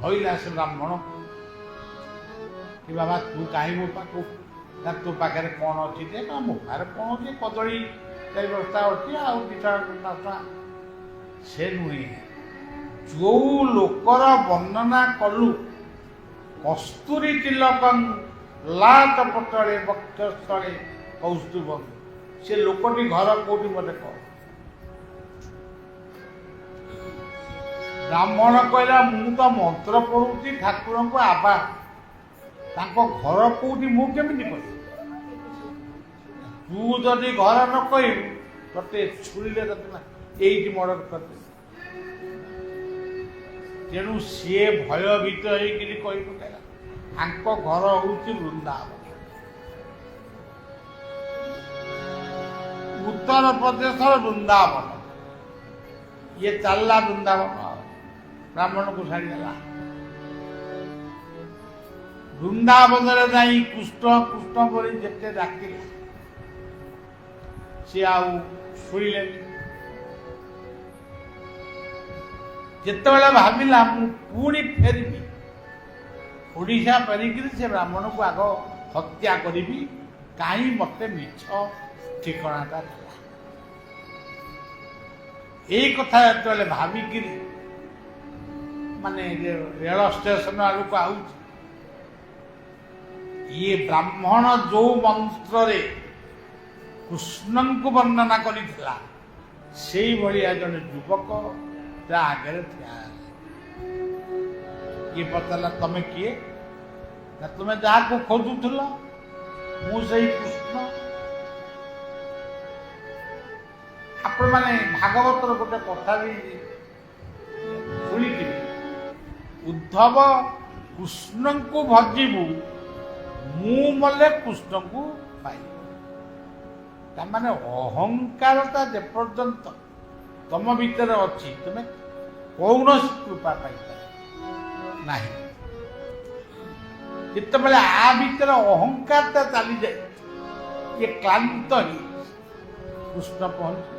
ଧଇଲା ସେ ବ୍ରାହ୍ମଣ କି ବାବା ତୁ କାହିଁ ମୋ ପାଖକୁ, ନା ତୋ ପାଖରେ କ'ଣ ଅଛି ଯେ? ନା ମୋ ପାଖରେ କ'ଣ ଅଛି, କଦଳୀ ଚାରି ବସ୍ତା ଅଛି ଆଉ 2ଟା ସେ ନୁହେଁ। ଯୋଉ ଲୋକର ବର୍ଣ୍ଣନା କଲୁ କସ୍ତୁରୀ ତିଲକଂ ଲାଟ ପଟଳେ ବକ୍ଷସ୍ଥଳେ କୌସ୍ତୁଭଂ, ସେ ଲୋକଟି ଘର କୋଉଠି ମତେ କହ। ବ୍ରାହ୍ମଣ କହିଲା ମୁଁ ତ ମନ୍ତ୍ର ପଢୁଛି ଠାକୁରଙ୍କୁ ଆବା, ତାଙ୍କ ଘର କୋଉଠି ମୁଁ କେମିତି କହିବି? ତୁ ଯଦି ଘର ନ କହିବୁ ତତେ ଛୁରୀରେ ତତେ ନା ଏଇଠି ମର୍ଡର କରିଦେବି। ତେଣୁ ସିଏ ଭୟଭୀତ ହେଇକିରି କହି ପକାଇଲା ତାଙ୍କ ଘର ହଉଛି ବୃନ୍ଦାବନ, ଉତ୍ତର ପ୍ରଦେଶର ବୃନ୍ଦାବନ। ଇଏ ଚାଲିଲା ବୃନ୍ଦାବନ, ବ୍ରାହ୍ମଣକୁ ଛାଡ଼ିଦେଲା। ବୃନ୍ଦାବନରେ ଯାଇ କୃଷ୍ଣ କୃଷ୍ଣ ବୋଲି ଯେତେ ଡାକିଲା ସିଏ ଆଉ ଶୁଣିଲେନି। ଯେତେବେଳେ ଭାବିଲା ମୁଁ ପୁଣି ଫେରିବି ଓଡ଼ିଶା ଫେରିକିରି ସେ ବ୍ରାହ୍ମଣକୁ ଆଗ ହତ୍ୟା କରିବି, କାହିଁ ମତେ ମିଛ ଠିକଣାଟା ଦେଲା। ଏଇ କଥା ଯେତେବେଳେ ଭାବିକିରି ମାନେ ରେଳ ଷ୍ଟେସନ ଆଡ଼କୁ ଆଉଛି, ଇଏ ବ୍ରାହ୍ମଣ ଯୋଉ ମନ୍ତ୍ରରେ କୃଷ୍ଣଙ୍କୁ ବର୍ଣ୍ଣନା କରିଥିଲା ସେଇଭଳିଆ ଜଣେ ଯୁବକ ତା ଆଗରେ ଠିଆ ହେଲା। ଇଏ ପଚାରିଲା ତମେ କିଏ? ନା ତୁମେ ଯାହାକୁ ଖୋଜୁଥିଲ ମୁଁ ସେଇ କୃଷ୍ଣ। ଆପଣମାନେ ଭାଗବତର ଗୋଟେ କଥା ବି ଶୁଣିଥିବେ, ଉଦ୍ଧବ କୃଷ୍ଣଙ୍କୁ ଭଜିବୁ ମୁଁ ମଲେ କୃଷ୍ଣଙ୍କୁ ପାଇବୁ। ତାମାନେ ଅହଙ୍କାରଟା ଯେପର୍ଯ୍ୟନ୍ତ ତମ ଭିତରେ ଅଛି ତୁମେ କୌଣସି କୃପା ପାଇପାରିବ ନାହିଁ। ଯେତେବେଳେ ଆ ଭିତରେ ଅହଙ୍କାରଟା ଚାଲିଯାଏ ଇଏ କ୍ଳାନ୍ତ ହେଇ କୃଷ୍ଣ ପହଞ୍ଚି,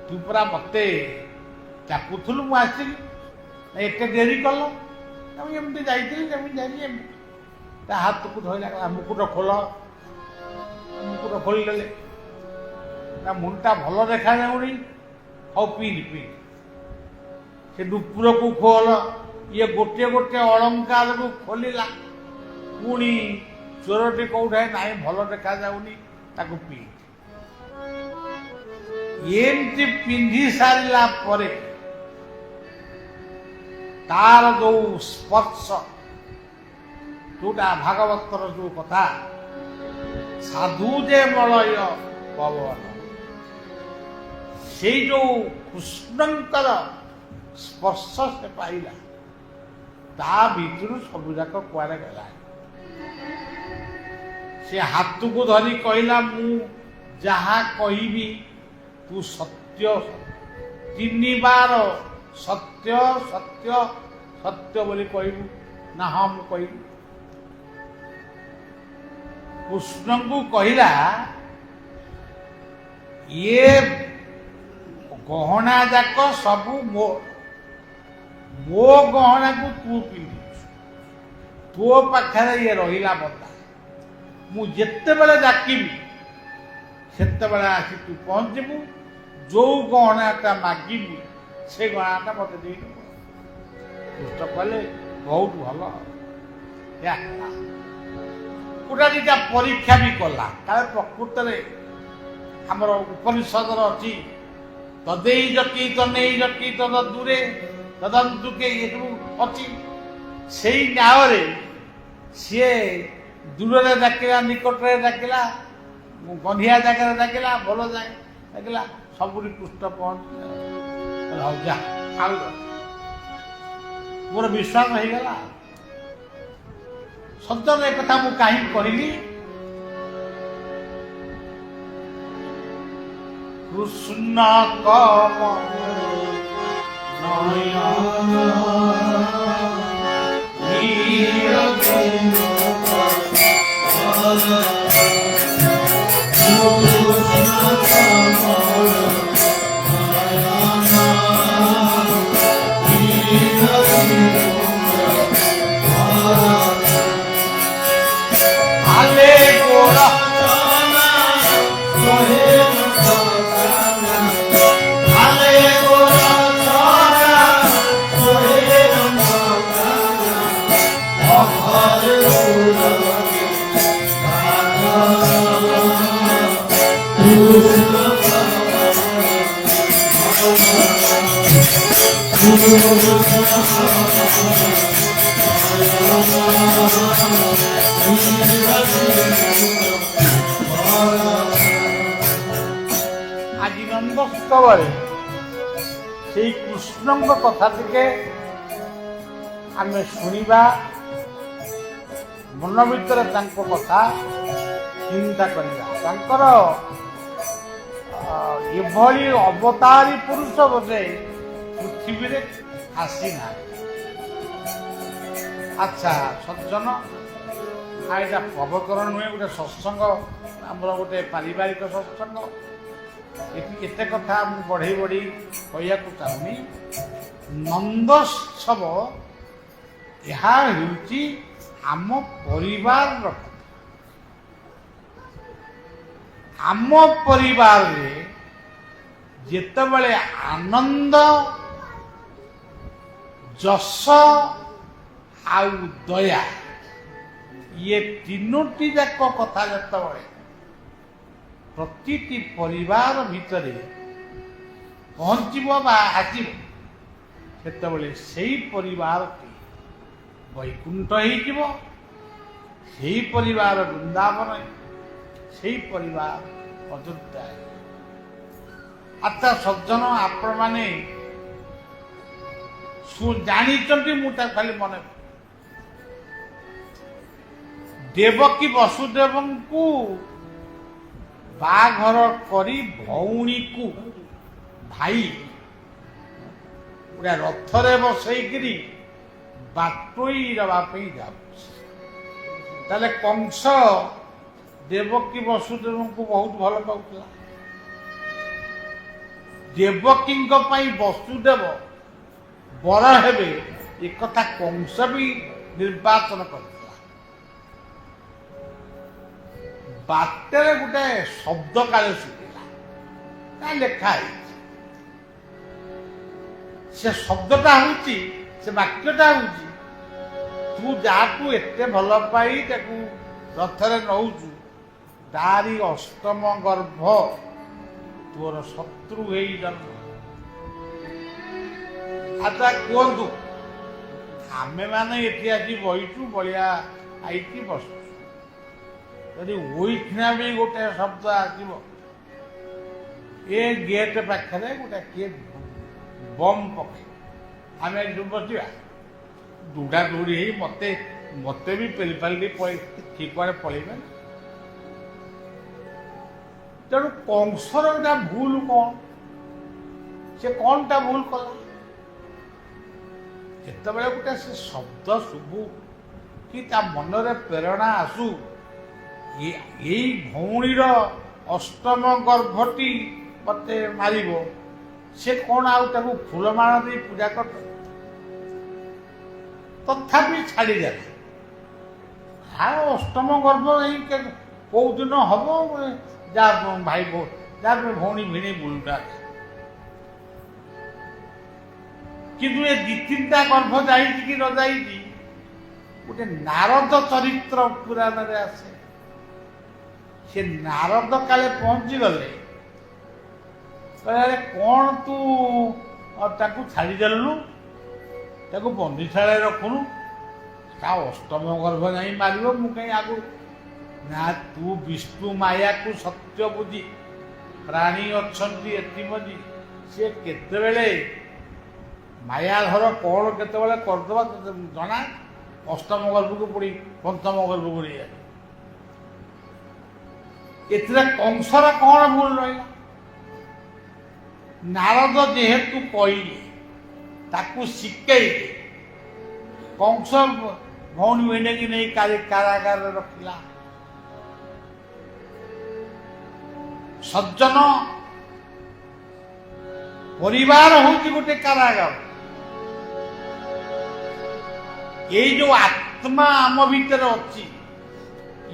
ତୁ ପରା ମତେ ଚାକୁଥିଲୁ ମୁଁ ଆସିଲି, ଏତେ ଡେରି କଲ? ଏମିତି ଯାଇଥିଲି ଯେମିତି ଯାଇଥିଲି ଏମିତି। ତା ହାତକୁ ଧରିଲା, ମୁକୁଟ ଖୋଲ। ମୁକୁଟ ଖୋଲିଦେଲେ, ନା ମୁଣ୍ଡଟା ଭଲ ଦେଖାଯାଉନି, ହଉ ପିଇଲି। ସେ ଡୁପୁରକୁ ଖୋଲ, ଇଏ ଗୋଟିଏ ଗୋଟିଏ ଅଳଙ୍କାରକୁ ଖୋଲିଲା। ପୁଣି ଚୋରଟି କୋଉଠାଏ ନାହିଁ, ଭଲ ଦେଖାଯାଉନି, ତାକୁ ପିଇ। ଏମିତି ପିନ୍ଧି ସାରିଲା ପରେ ତାର ଯୋଉ ସ୍ପର୍ଶ, ଯୋଉଟା ଭାଗବତର ଯୋଉ କଥା ସାଧୁ ଯେ ମଳୟ ପବନ, ସେଇ ଯୋଉ କୃଷ୍ଣଙ୍କର ସ୍ପର୍ଶ ସେ ପାଇଲା, ତା ଭିତରୁ ସବୁଯାକ କୁଆଡେ ଗଲା। ସେ ହାତକୁ ଧରି କହିଲା ମୁଁ ଯାହା କହିବି ତୁ ସତ୍ୟ 3 ବାର ସତ୍ୟ ସତ୍ୟ ସତ୍ୟ ବୋଲି କହିବୁ। ନା ହଁ ମୁଁ କହିବି। କୃଷ୍ଣଙ୍କୁ କହିଲା ଇଏ ଗହଣା ଯାକ ସବୁ ମୋ ଗହଣାକୁ ତୁ ପିନ୍ଧିଛୁ, ତୋ ପାଖରେ ଇଏ ରହିଲା ବଦା। ମୁଁ ଯେତେବେଳେ ଡାକିବି ସେତେବେଳେ ଆସି ତୁ ପହଞ୍ଚିବୁ, ଯୋଉ ଗହଣାଟା ମାଗିବି ସେ ଗହଣାଟା ମତେ ଦେଇଦେବୁ। କୃଷ୍ଣ କହିଲେ ବହୁତ ଭଲ। ଗୋଟା ଦିଟା ପରୀକ୍ଷା ବି କଲା, କାଳେ ପ୍ରକୃତରେ ଆମର ଉପନିଷଦର ଅଛି ତଦେଇ ଜକି ତନେଇ ଜକି ତଦ ଦୂରେ ତଦନ୍ତୁକେ ଏସବୁ ଅଛି। ସେଇ ନ୍ୟାୟରେ ସିଏ ଦୂରରେ ଡାକିଲା, ନିକଟରେ ଡାକିଲା, ଗନ୍ଧିଆ ଜାଗାରେ ଡାକିଲା, ଭଲ ଜାଗା ଡାକିଲା, ସବୁଠି କୃଷ୍ଣ ପହଞ୍ଚିଲା। ହଉ ଯା ଆଉ ମୋର ବିଶ୍ୱାସ ହେଇଗଲା। ସତରେ ଏ କଥା ମୁଁ କାହିଁକି କହିଲି? କୃଷ୍ଣ ଆଜି ନନ୍ଦୋତ୍ସବରେ ସେଇ କୃଷ୍ଣଙ୍କ କଥା ଟିକେ ଆମେ ଶୁଣିବା, ମନ ଭିତରେ ତାଙ୍କ କଥା ଚିନ୍ତା କରିବା। ତାଙ୍କର ଏଭଳି ଅବତାରୀ ପୁରୁଷ ବୋଧେ ପୃଥିବୀରେ ଆସିନାହାନ୍ତି। ଆଚ୍ଛା ସଜ୍ଜନ, ଏଇଟା ପ୍ରବଚନ ନୁହେଁ, ଗୋଟେ ସତ୍ସଙ୍ଗ, ଆମର ଗୋଟେ ପାରିବାରିକ ସତ୍ସଙ୍ଗ। ଏତେ କଥା ମୁଁ ବଢ଼େଇ ବଢ଼େଇ କହିବାକୁ ଚାହୁଁନି। ନନ୍ଦୋତ୍ସବ ଏହା ହେଉଛି ଆମ ପରିବାରର କଥା। ଆମ ପରିବାରରେ ଯେତେବେଳେ ଆନନ୍ଦ, ଯଶ ଆଉ ଦୟା, ଇଏ ତିନୋଟି ଯାକ କଥା ଯେତେବେଳେ ପ୍ରତିଟି ପରିବାର ଭିତରେ ପହଞ୍ଚିବ ବା ଆସିବ, ସେତେବେଳେ ସେଇ ପରିବାରଟି ବୈକୁଣ୍ଠ ହେଇଯିବ, ସେଇ ପରିବାର ବୃନ୍ଦାବନ, ସେଇ ପରିବାର ଅଯୋଧ୍ୟା। ଆଚ୍ଛା ସଜ୍ଜନ, ଆପଣମାନେ ଜାଣିଛନ୍ତି, ମୁଁ ତାକୁ ଖାଲି ମନେ, ଦେବକୀ ବସୁଦେବଙ୍କୁ ବାହାଘର କରି ଭଉଣୀକୁ ଭାଇ ଗୋଟେ ରଥରେ ବସେଇକିରି ବାଟୋଇ ଦେବା ପାଇଁ ଯାଉଛି। ତାହେଲେ କଂସ ଦେବକୀ ବସୁଦେବଙ୍କୁ ବହୁତ ଭଲ ପାଉଥିଲା। ଦେବକୀଙ୍କ ପାଇଁ ବସୁଦେବ ବର ହେବେ ଏକଥା କଂସ ବି ନିର୍ବାଚନ କରିଥିଲା। ବାଟରେ ଗୋଟେ ଶବ୍ଦ କାଳେ ଶୁଣିଲା, ତା ଲେଖା ହେଇଛି। ସେ ଶବ୍ଦଟା ହଉଛି, ସେ ବାକ୍ୟଟା ହଉଛି, ତୁ ଯାହାକୁ ଏତେ ଭଲ ପାଇ ତାକୁ ରଥରେ ନଉଛୁ, ତାରି ଅଷ୍ଟମ ଗର୍ଭ ତୋର ଶତ୍ରୁ ହେଇ ଜନ୍ମ। ଆଚ୍ଛା କୁହନ୍ତୁ, ଆମେ ମାନେ ଏଠି ଆଜି ବହିଛୁ, ବଳିଆ ଆଇକି ବସୁଛୁ, ଯଦି ଓଇଖିନା ବି ଗୋଟେ ଶବ୍ଦ ଆସିବ, ଏ ଗେଟ୍ ପାଖରେ ଗୋଟେ କିଏ ବମ୍ ପକେଇ ଆମେ ଏଠି ବସିବା, ଦୌଡ଼ା ଦୌଡ଼ି ହେଇ ମତେ ବି ପେଲିପାଲି ଠିକ କୁଆଡ଼େ ପଳେଇବେ। ତେଣୁ କଂସର ଗୋଟେ ଭୁଲ କ'ଣ? ସେ କ'ଣଟା ଭୁଲ କଲା? ଯେତେବେଳେ ଗୋଟେ ସେ ଶବ୍ଦ ଶୁଭୁ କି ତା ମନରେ ପ୍ରେରଣା ଆସୁ, ଏଇ ଭଉଣୀର ଅଷ୍ଟମ ଗର୍ଭଟି ମତେ ମାରିବ, ସେ କଣ ଆଉ ତାକୁ ଫୁଲମାଳ ଦେଇ ପୂଜା କରିବ? ତଥାପି ଛାଡ଼ିଦେଲା। ଆଉ ଅଷ୍ଟମ ଗର୍ଭ ଏଇ କୋଉ ଦିନ ହବ, ଯା ଭାଇ ଯା ଭଉଣୀ ଭିଣେଇ ବୁଲୁଟା। କିନ୍ତୁ ଏ ଦି ତିନିଟା ଗର୍ଭ ଯାଇଛି କି ନ ଯାଇଛି, ଗୋଟେ ନାରଦ ଚରିତ୍ର ପୁରାଣରେ ଆସେ। ସେ ନାରଦ କାଳେ ପହଞ୍ଚିଗଲେ, କହିଲେ କଣ ତୁ ତାକୁ ଛାଡ଼ିଦେଲୁ, ତାକୁ ବନ୍ଦିଶାଳାରେ ରଖୁନୁ, ତା ଅଷ୍ଟମ ଗର୍ଭ ଯାଇ ମାରିବ, ମୁଁ କାହିଁ ଆଗକୁ? ନା, ତୁ ବିଷ୍ଣୁ ମାୟାକୁ ସତ୍ୟ ବୁଝି, ପ୍ରାଣୀ ଅଛନ୍ତି ଏତିମଜି, ସିଏ କେତେବେଳେ ମାୟା ଧର କଣ କେତେବେଳେ କରିଦେବା ତତେ ଜଣା। ଅଷ୍ଟମ ଗର୍ଭକୁ ପୁଣି ପଞ୍ଚମ ଗର୍ଭକୁ ନେଇ ଏଥିରେ କଂସର କଣ ଭୁଲ ରହିଲା? ନାରଦ ଯେହେତୁ କହିଲେ, ତାକୁ ଶିଖେଇଲେ, କଂସ ଭଉଣୀ ଭିଣେଇକି ନେଇ କାରାଗାରରେ ରଖିଲା। ସଜ୍ଜନ ପରିବାର ହଉଛି ଗୋଟେ କାରାଗାର। ଏଇ ଯୋଉ ଆତ୍ମା ଆମ ଭିତରେ ଅଛି,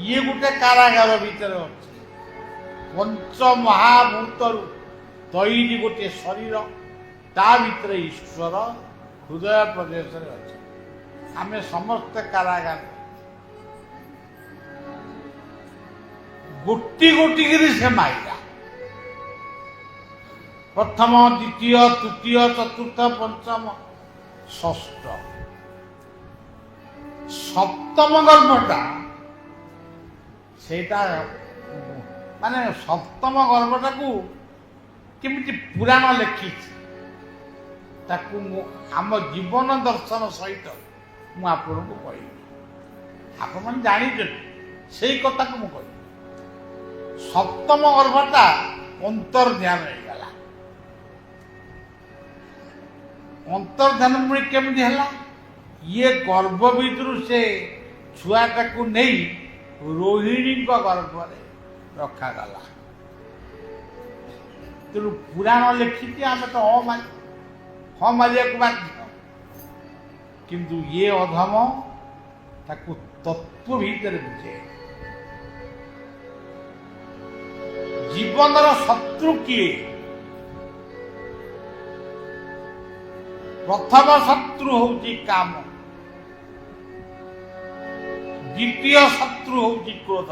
ଇଏ ଗୋଟେ କାରାଗାର ଭିତରେ ଅଛି। ପଞ୍ଚ ମହାଭୂତରୁ ତୈରି ଗୋଟେ ଶରୀର, ତା ଭିତରେ ଈଶ୍ୱର ହୃଦୟ ପ୍ରଦେଶରେ ଅଛି। ଆମେ ସମସ୍ତେ କାରାଗାର। ଗୋଟି ଗୋଟିକିରି ସେ ମାଇଲା। ପ୍ରଥମ, ଦ୍ୱିତୀୟ, ତୃତୀୟ, ଚତୁର୍ଥ, ପଞ୍ଚମ, ଷଷ୍ଠ, ସପ୍ତମ ଗର୍ଭଟା, ସେଇଟା ମାନେ ସପ୍ତମ ଗର୍ଭଟାକୁ କେମିତି ପୁରାଣ ଲେଖିଛି, ତାକୁ ମୁଁ ଆମ ଜୀବନ ଦର୍ଶନ ସହିତ ମୁଁ ଆପଣଙ୍କୁ କହିବି। ଆପଣମାନେ ଜାଣିଛନ୍ତି, ସେଇ କଥାକୁ ମୁଁ କହିବି। ସପ୍ତମ ଗର୍ଭଟା ଅନ୍ତର୍ଧ୍ୟାନ ହେଇଗଲା। ଅନ୍ତର୍ଧ୍ୟାନ ପୁଣି କେମିତି ହେଲା? ଇଏ ଗର୍ଭ ଭିତରୁ ସେ ଛୁଆଟାକୁ ନେଇ ରୋହିଣୀଙ୍କ ଗର୍ଭରେ ରଖାଗଲା। ତେଣୁ ପୁରାଣ ଲେଖିଛି, ଆମେ ତ ହଁ ମାରିବାକୁ ବାଧ୍ୟ। କିନ୍ତୁ ଇଏ ଅଧମ ତାକୁ ତତ୍ତ୍ୱ ଭିତରେ ବୁଝେ। ଜୀବନର ଶତ୍ରୁ କିଏ? ପ୍ରଥମ ଶତ୍ରୁ ହଉଛି କାମ, ଦ୍ୱିତୀୟ ଶତ୍ରୁ ହଉଛି କ୍ରୋଧ।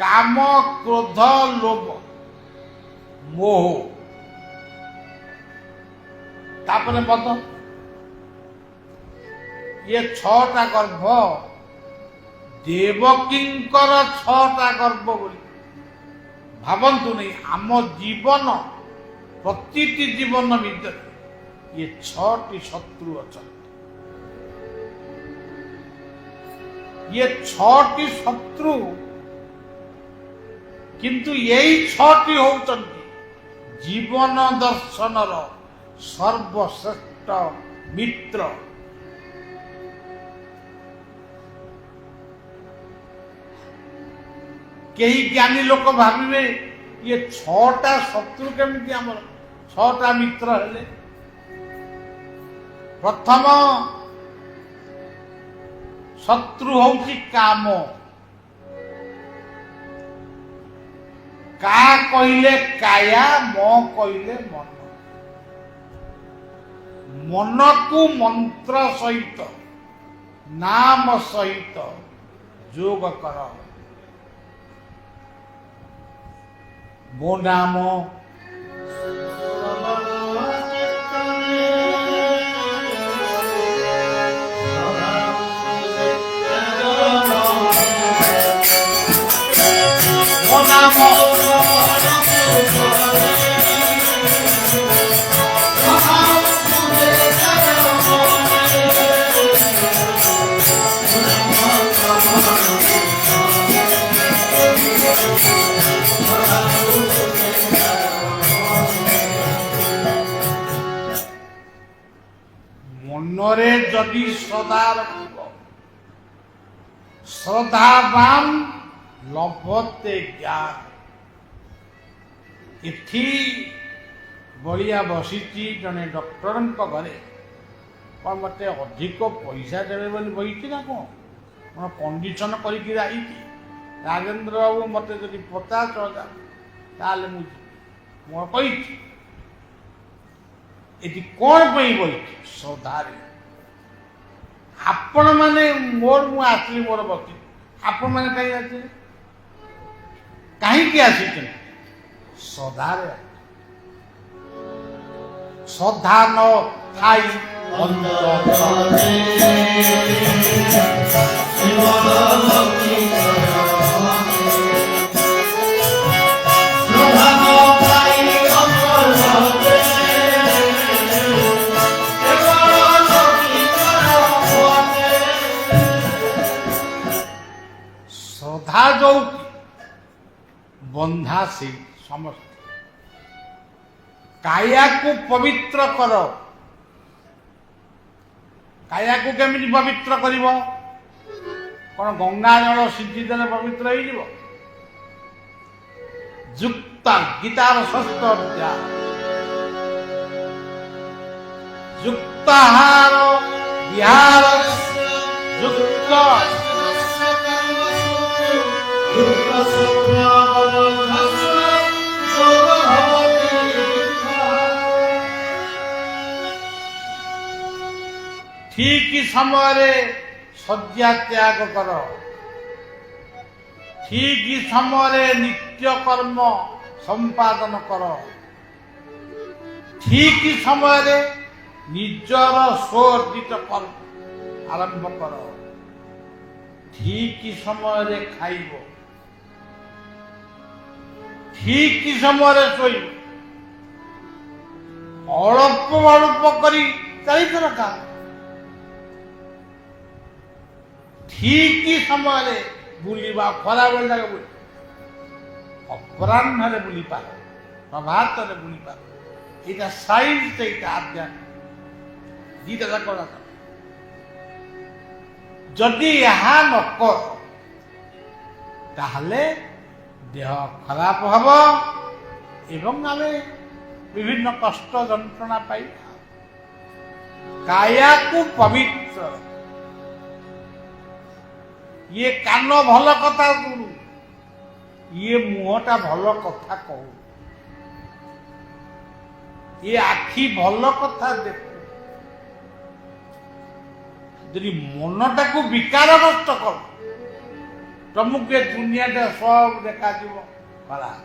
କାମ, କ୍ରୋଧ, ଲୋଭ, ମୋହ, ତାପରେ ମଦ। ଇଏ ଛଅଟା ଗର୍ଭ, ଦେବକୀଙ୍କର ଛଅଟା ଗର୍ଭ ବୋଲି ଭାବନ୍ତୁନି। ଆମ ଜୀବନ, ପ୍ରତିଟି ଜୀବନ ଭିତରେ ଇଏ ଛଅଟି ଶତ୍ରୁ ଅଛନ୍ତି। ଇଏ ଛଅଟି ଶତ୍ରୁ, କିନ୍ତୁ ଏଇ ଛଅଟି ହଉଛନ୍ତି ଜୀବନ ଦର୍ଶନର ସର୍ବଶ୍ରେଷ୍ଠ ମିତ୍ର। କେହି ଜ୍ଞାନୀ ଲୋକ ଭାବିବେ ଇଏ ଛଅଟା ଶତ୍ରୁ କେମିତି ଆମର ଛଅଟା ମିତ୍ର ହେଲେ? ପ୍ରଥମ ଶତ୍ରୁ ହଉଛି କାମ। କା କହିଲେ କାୟା, ମ କହିଲେ ମନ। ମନକୁ ମନ୍ତ୍ର ସହିତ, ନାମ ସହିତ ଯୋଗ କର। ମୋ ନାମ ମନରେ ଯଦି ସଦା ରଖିବ, ଶ୍ରଦ୍ଧାବାନ ଲଭତେ ଜ୍ଞାନ। ଏଠି ବଳିଆ ବସିଛି ଜଣେ ଡକ୍ଟରଙ୍କ ଘରେ, କ'ଣ ମୋତେ ଅଧିକ ପଇସା ଦେବେ ବୋଲି ବହିଛି ନା କ'ଣ? କ'ଣ କଣ୍ଡିସନ କରିକି ଆଇଛି? ରାଜେନ୍ଦ୍ର ବାବୁ ମୋତେ ଯଦି 50,000 ତାହେଲେ ମୁଁ ଯିବି। ମୁଁ କହିଛି ଏଠି କ'ଣ ପାଇଁ ବହିଛି? ଶ୍ରଦ୍ଧାରେ। ଆପଣମାନେ ମୁଁ ଆସିଲି, ମୋର ବସିଛି, ଆପଣମାନେ କାହିଁକି ଆସିଲେ? କାହିଁକି ଆସିଛନ୍ତି? ଶ୍ରଦ୍ଧାରେ। ଶ୍ରଦ୍ଧା ନ ଥାଇ ଶ୍ରଦ୍ଧା ଯୋଉଠି ବନ୍ଧା ସେ ସମସ୍ତେ। କାୟାକୁ ପବିତ୍ର କର। କାୟାକୁ କେମିତି ପବିତ୍ର କରିବ? କ'ଣ ଗଙ୍ଗା ଜଳ ସିଞ୍ଚି ଦେଲେ ପବିତ୍ର ହେଇଯିବ? ଯୁକ୍ତ ଗୀତାର 6ଠ ଅଧ୍ୟାୟ। ଯୁକ୍ତାହାର ବିହାର ଯୁକ୍ତ ଠିକ ସମୟରେ ଶଯ୍ୟା ତ୍ୟାଗ କର। ଠିକ ସମୟରେ ନିତ୍ୟ କର୍ମ ସମ୍ପାଦନ କର। ଠିକ ସମୟରେ ନିଜର ସ୍ୱର୍ଜିତ କର୍ମ ଆରମ୍ଭ କର। ଠିକ ସମୟରେ ଖାଇବ, ଠିକ ସମୟରେ ଶୋଇବ। ଅଳ୍ପ ଅଳ୍ପ କରି ଚାରିଥର ଖାଅ। ଠିକ ସମୟରେ ବୁଲିବା, ଖରାବେଳେ ଯାକ ବୁଲି, ଅପରାହ୍ନରେ ବୁଲିପାର, ପ୍ରଭାତରେ ବୁଲିପାର। ଏଇଟା ସାଇନ୍ସ, ଏଇଟା ଆଧ୍ୟାତ୍ମିକ, ଦିଟା ଯାକ। ଯଦି ଏହା ନ କର ତାହେଲେ ଦେହ ଖରାପ ହବ ଏବଂ ଆମେ ବିଭିନ୍ନ କଷ୍ଟ ଯନ୍ତ୍ରଣା ପାଇବା। କାୟାକୁ ପବିତ୍ର। ଇଏ କାନ ଭଲ କଥା ଶୁଣୁ, ଇଏ ମୁହଁଟା ଭଲ କଥା କହୁ, ଇଏ ଆଖି ଭଲ କଥା ଦେଖୁ। ଯଦି ମନଟାକୁ ବିକାରଗ୍ରସ୍ତ କର, ତମକୁ ଏ ଦୁନିଆଟା ସବୁ ଦେଖାଯିବ ଖରାପ।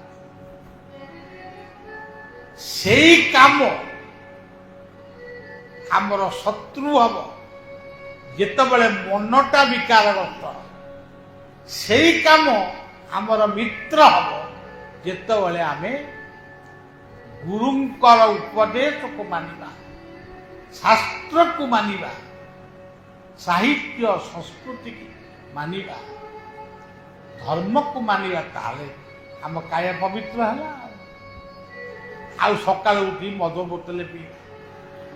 ସେଇ କାମ ଆମର ଶତ୍ରୁ ହବ ଯେତେବେଳେ ମନଟା ବିକାରଗ୍ରସ୍ତ। ସେଇ କାମ ଆମର ମିତ୍ର ହବ ଯେତେବେଳେ ଆମେ ଗୁରୁଙ୍କର ଉପଦେଶକୁ ମାନିବା, ଶାସ୍ତ୍ରକୁ ମାନିବା, ସାହିତ୍ୟ ସଂସ୍କୃତିକୁ ମାନିବା, ଧର୍ମକୁ ମାନିବା। ତାହେଲେ ଆମ କାୟା ପବିତ୍ର ହେଲା। ଆଉ ସକାଳୁ ଉଠି ମଦ ବୋତଲ ପିଇବା,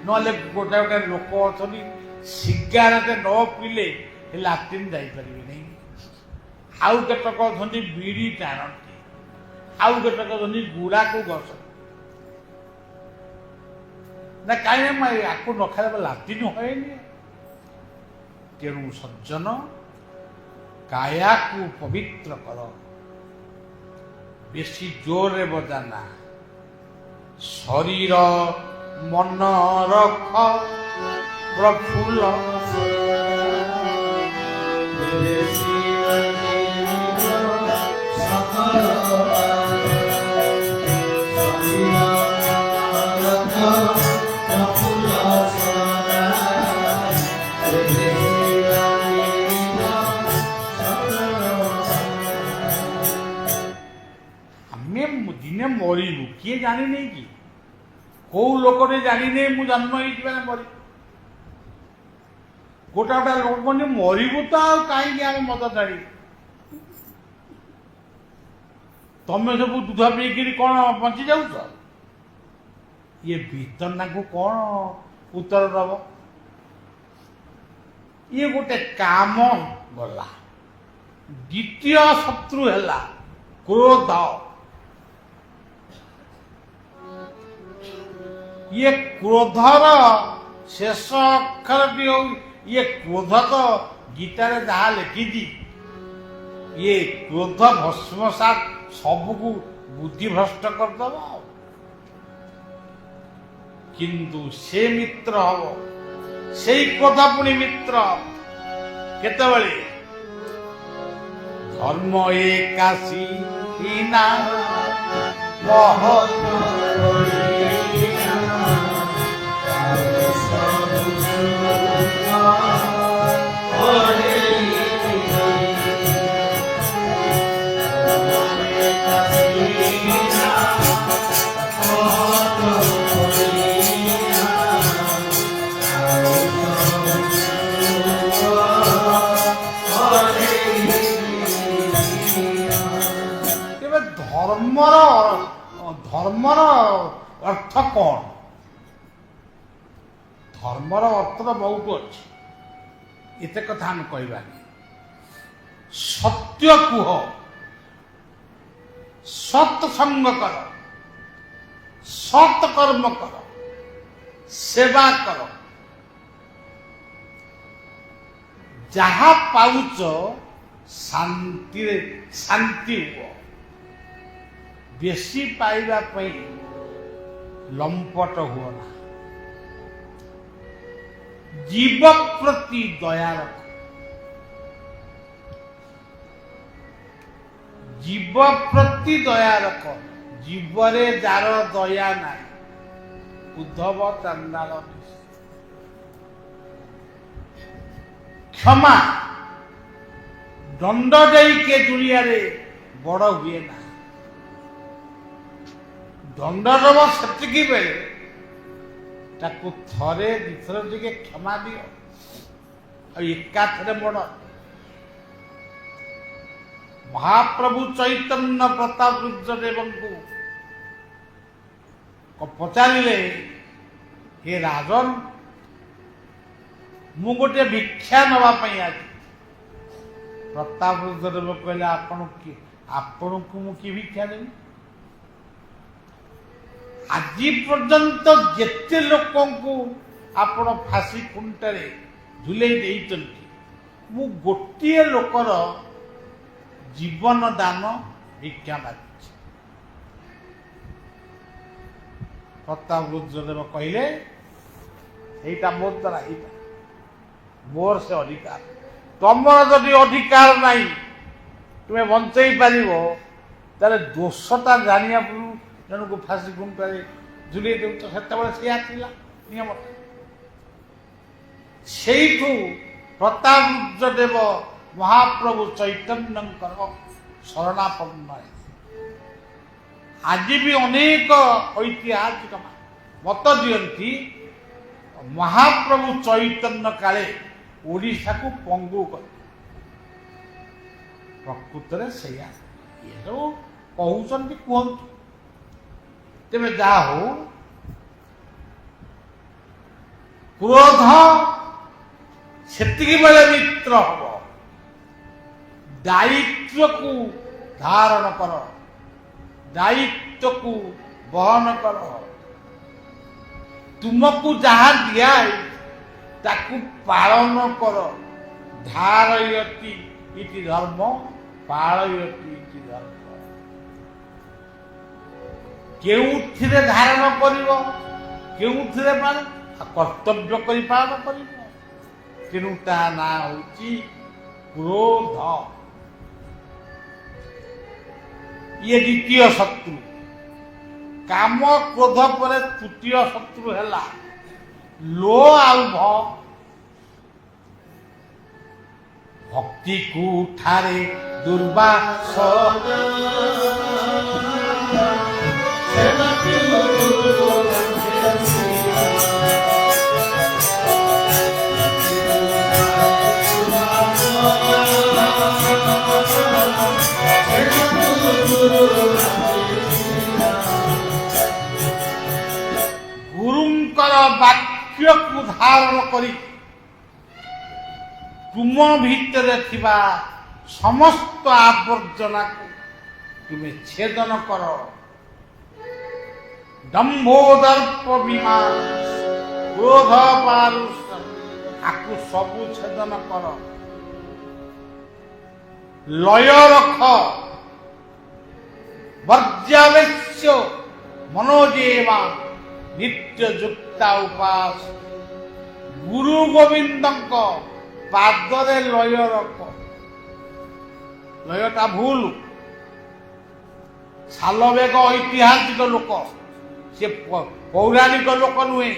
ନହେଲେ ଗୋଟେ ଗୋଟେ ଲୋକ ଅଛନ୍ତି ସିଗାରେଟ ନ ପିଇଲେ ଲାଟ୍ରିନ୍ ଯାଇପାରିବେ ନାହିଁ। ଆଉ କେତେକ ଅଛନ୍ତି ବିଡ଼ି ଟାଣନ୍ତି, ଆଉ କେତେକ ଅଛନ୍ତି ଗୁଡ଼ାକୁ ଘଷନ୍ତି। ନା କାହିଁକି ଆକୁ ନ ଖାଇଲେ ଲାଟ୍ରିନ୍ ହୁଏନି। ତେଣୁ ସଜ୍ଜନ, କାୟାକୁ ପବିତ୍ର କର। ବେଶୀ ଜୋରରେ ବଜାନା। ଶରୀର ମନ ରଖ ପ୍ରଫୁଲ୍ଲ। ଦିନେ ମରିବୁ, କିଏ ଜାଣିନି କି? କୋଉ ଲୋକଟେ ଜାଣିନି ମୁଁ ଜନ୍ମ ହେଇଛି ମାନେ ମରି। ଗୋଟା ଗୋଟା ଲୋକ କହନ୍ତି ମରିବୁ ତ, ଆଉ କାହିଁକି ଆମେ ମଦ ଛାଡ଼ିବୁ? ତମେ ସବୁ ଦୁଧ ପିଇକିରି କ'ଣ ବଞ୍ଚି ଯାଉଛ? ଇଏ ଭିତରନାକୁ କ'ଣ ଉତ୍ତର ଦବ? ଇଏ ଗୋଟେ କାମ ଗଲା। ଦ୍ୱିତୀୟ ଶତ୍ରୁ ହେଲା କ୍ରୋଧ। ଇଏ କ୍ରୋଧର ଶେଷ ଅକ୍ଷରଟି ହଉ, ଇଏ କ୍ରୋଧ ତ ଗୀତାରେ ଯାହା ଲେଖିଛି, ଇଏ କ୍ରୋଧ ଭସ୍ମସାତ ସବୁକୁ ବୁଦ୍ଧିଭ୍ରଷ୍ଟ କରିଦବ। କିନ୍ତୁ ସେ ମିତ୍ର ହବ, ସେଇ କ୍ରୋଧ ପୁଣି ମିତ୍ର କେତେବେଳେ? ଧର୍ମ ଏକାଶୀ ନା ଧର୍ମର ଅର୍ଥ କଣ? ଧର୍ମର ଅର୍ଥ ତ ବହୁତ ଅଛି, ଏତେ କଥା ଆମେ କହିବାନି। ସତ୍ୟ କୁହ, ସତ୍ସଙ୍ଗ କର, ସତ୍ କର୍ମ କର, ସେବା କର, ଯାହା ପାଉଛ ଶାନ୍ତିରେ ଶାନ୍ତି ହୁଅ। ବେଶୀ ପାଇବା ପାଇଁ ଲମ୍ପଟ ହୁଅ ନା। ଜୀବ ପ୍ରତି ଦୟା ରଖ। ଜୀବ ପ୍ରତି ଦୟା ରଖ। ଜୀବରେ ଯାର ଦୟା ନାହିଁ, ଉଦ୍ଧବ ଚାଣ୍ଡାଳ। କ୍ଷମା, ଦଣ୍ଡ ଦେଇ କେ ଦୁନିଆରେ ବଡ଼ ହୁଏ ନା। ଦଣ୍ଡ ଦେବ ସେତିକି ବେଳେ ତାକୁ ଥରେ ଦିଥର ଟିକେ କ୍ଷମା ଦିଅ, ଆଉ ଏକାଥରେ ବଡ଼। ମହାପ୍ରଭୁ ଚୈତନ୍ୟ ପ୍ରତାପ ରୁଦ୍ରଦେବଙ୍କୁ ପଚାରିଲେ, ହେ ରାଜନ, ମୁଁ ଗୋଟିଏ ଭିକ୍ଷା ନେବା ପାଇଁ ଆଜି। ପ୍ରତାପ ରୁଦ୍ରଦେବ କହିଲେ, ଆପଣଙ୍କୁ ମୁଁ କି ଭିକ୍ଷା ଦେବି? ଆଜି ପର୍ଯ୍ୟନ୍ତ ଯେତେ ଲୋକଙ୍କୁ ଆପଣ ଫାଶୀ ଖୁଣ୍ଟରେ ଝୁଲେଇ ଦେଇଛନ୍ତି, ମୁଁ ଗୋଟିଏ ଲୋକର ଜୀବନ ଦାନ ଭିକ୍ଷା ମାଗିଛି। ପ୍ରତାପ ରୁଦ୍ରଦେବ କହିଲେ, ସେଇଟା ମୋ ଦ୍ୱାରା ହେଇପାରେ, ମୋର ସେ ଅଧିକାର। ତମର ଯଦି ଅଧିକାର ନାହିଁ, ତୁମେ ବଞ୍ଚେଇ ପାରିବ, ତାହେଲେ ଦୋଷଟା ଜାଣିବା ପୂର୍ବରୁ ଜଣକୁ ଫାଶୀ ଖୁଣ୍ଟରେ ଝୁଲେଇ ଦେଉଛ। ସେତେବେଳେ ସେଇଆ ଥିଲା ନିୟମ। ସେଇଠୁ ପ୍ରତାପ ରୁଦ୍ରଦେବ ମହାପ୍ରଭୁ ଚୈତନ୍ୟଙ୍କର ଶରଣାପନ୍ନ ହେଲେ। ଆଜି ବି ଅନେକ ଐତିହାସିକ ମତ ଦିଅନ୍ତି, ମହାପ୍ରଭୁ ଚୈତନ୍ୟ କାଳେ ଓଡ଼ିଶାକୁ ପଙ୍ଗୁ କଲେ। ପ୍ରକୃତରେ ସେଇଆ। ଇଏ ସବୁ କହୁଛନ୍ତି, କୁହନ୍ତୁ। ତେବେ ଯାହା ହଉ, କ୍ରୋଧ ସେତିକି ବେଳେ ମିତ୍ର ହବ। ଦାୟିତ୍ୱକୁ ଧାରଣ କର, ଦାୟିତ୍ୱକୁ ବହନ କର। ତୁମକୁ ଯାହା ଦିଆହେଇ ତାକୁ ପାଳନ କର। ଧାରୟତି ଇତି ଧର୍ମ, ପାଳୟତି ଇତି ଧର୍ମ। କେଉଁଥିରେ ଧାରଣ କରିବ, କେଉଁଥିରେ କର୍ତ୍ତବ୍ୟ କରି ପାଳନ କରିବ। ତେଣୁ ତା ନାଁ ହେଉଛି କ୍ରୋଧ। ଇଏ ଦ୍ୱିତୀୟ ଶତ୍ରୁ। କାମ କ୍ରୋଧ ପରେ ତୃତୀୟ ଶତ୍ରୁ ହେଲା ଲୋ ଆଉ ଭକ୍ତିକୁ ଠାରେ ଦୁର୍ବାସ। ଗୁରୁଙ୍କର ବାକ୍ୟକୁ ଧାରଣ କରି ତୁମ ଭିତରେ ଥିବା ସମସ୍ତ ଆବର୍ଜନାକୁ ତୁମେ ଛେଦନ କର। ଦମ୍ଭୋଦର୍ପ ବିମାନ କ୍ରୋଧ ପାରୁଷ ଆକୁ ସବୁ ଛେଦନ କର। ଲୟ ରଖ ବର୍ଜ୍ୟାବେଶ୍ୟ ମନୋଜେବା ନିତ୍ୟ ଯୁକ୍ତା ଉପାସ। ଗୁରୁ ଗୋବିନ୍ଦଙ୍କ ପାଦରେ ଲୟ ରଖ। ଲୟଟା ଭୁଲ। ଶାଲବେଗ ଐତିହାସିକ ଲୋକ, ସେ ପୌରାଣିକ ଲୋକ ନୁହେଁ।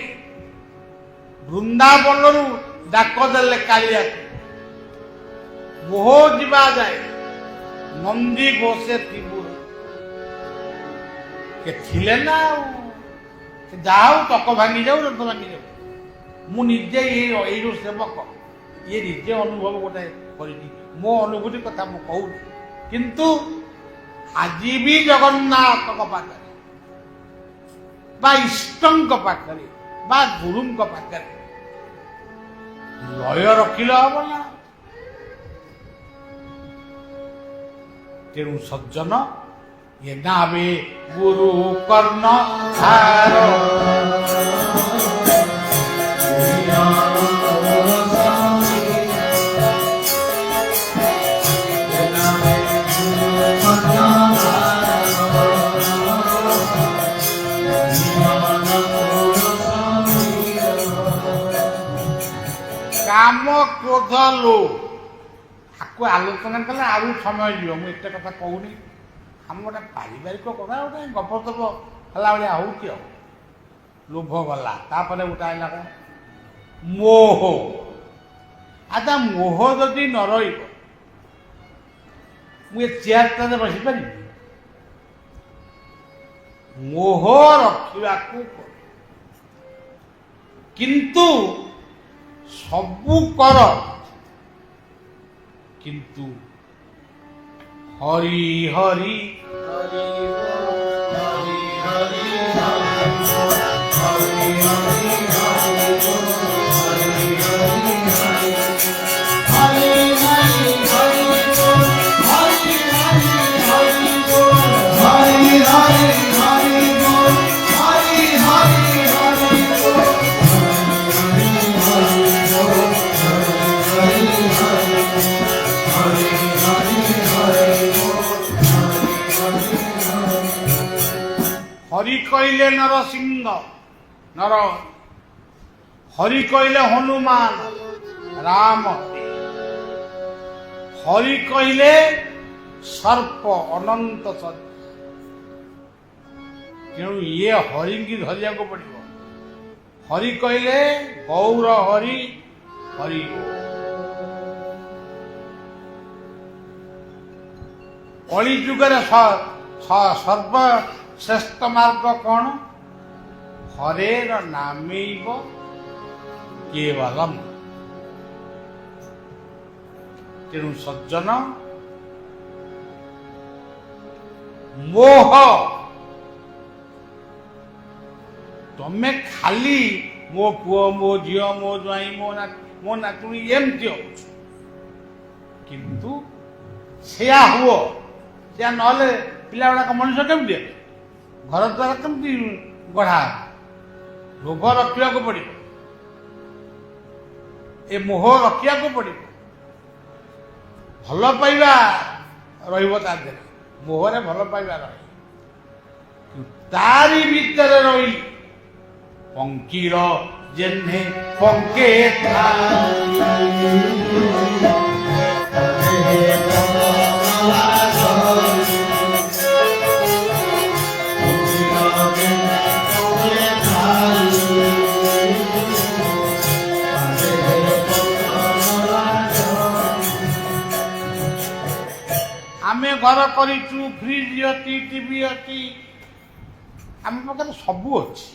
ବୃନ୍ଦାବନରୁ ଡାକ ଦେଲେ କାଳିଆକୁ। ମୋହ ଯିବା ଯାଏ ନନ୍ଦୀ ଘୋଷେ ଥିବୁର କେ ଥିଲେ ନା ଆଉ। ଯାହା ହଉ ତକ ଭାଙ୍ଗି ଯାଉ, ରଥ ଭାଙ୍ଗି ଯାଉ। ମୁଁ ନିଜେ ଏଇ ଯୋଉ ସେବକ, ଇଏ ନିଜେ ଅନୁଭବ ଗୋଟେ କରିଛି। ମୋ ଅନୁଭୂତି କଥା ମୁଁ କହୁଛି। କିନ୍ତୁ ଆଜି ବି ଜଗନ୍ନାଥଙ୍କ ପାଖରେ ବା ଇଷ୍ଟଙ୍କ ପାଖରେ ବା ଗୁରୁଙ୍କ ପାଖରେ ଲୟ ରଖିଲେ ହବ ନା। ତେଣୁ ସଜ୍ଜନ ଏ ନାବେ ଗୁରୁ କର୍ଣ୍ଣ ଧାର। କାମ କ୍ରୋଧ ଲୋଭ ଆକୁ ଆଲୋଚନା କଲେ ଆହୁରି ସମୟ ଯିବ। ମୁଁ ଏତେ କଥା କହୁନି। ଆମ ଗୋଟେ ପାରିବାରିକ କଥା, ଗୋଟେ ଗପ ତପ ହେଲା ଭଳିଆ ହଉଛି। ଆଉ ଲୋଭ ଗଲା, ତାପରେ ଗୋଟେ ଆଇଲା କଣ? ମୋହ। ଆଚ୍ଛା, ମୋହ ଯଦି ନ ରହିବ ମୁଁ ଏ ଚେୟାରଟାରେ ବସିପାରିବି? ମୋହ ରଖିବାକୁ ପଡେ। କିନ୍ତୁ ସବୁ କର, କିନ୍ତୁ ହରି ହରି ହରି ହରି ହରି ହରି କହିଲେ ନରସିଂହ ନର, ହରି କହିଲେ ହନୁମାନ ରାମ, ହରି କହିଲେ ସର୍ପ ଅନନ୍ତ ସର୍ପ। ତେଣୁ ଇଏ ହରିକି ଧରିବାକୁ ପଡିବ। ହରି କହିଲେ ଗୌର ହରି ହରି। କଳି ଯୁଗରେ ସର୍ବଶ୍ରେଷ୍ଠ ମାର୍ଗ କଣ? ହରେର ନାମୈବ କେବଲମ୍। ତେଣୁ ସଜ୍ଜନ, ମୋହ ତମେ ଖାଲି ମୋ ପୁଅ, ମୋ ଝିଅ, ମୋ ଜ୍ୱାଇଁ, ମୋ ନାତୁଣୀ ଏମିତି ହଉଛ। କିନ୍ତୁ ସେୟା ହୁଅ। ସେୟା ନହେଲେ ପିଲା ଗୁଡାକ ମଣିଷ କେମିତି ହେବେ? ଘର ଦ୍ୱାର କେମିତି ଗଢା? ଲୋଭ ରଖିବାକୁ ପଡିବ, ଏ ମୋହ ରଖିବାକୁ ପଡିବ। ଭଲ ପାଇବା ରହିବ ତା ଦେହରେ, ମୋହରେ ଭଲ ପାଇବା ରହେ। ତାରି ଭିତରେ ରହି ପଙ୍କିର ଯେହ୍ନେ ପଙ୍କେ ଆମେ ଘର କରିଛୁ, ଫ୍ରିଜ ଅଛି, ଟିଭି ଅଛି, ଆମ ପାଖରେ ସବୁ ଅଛି।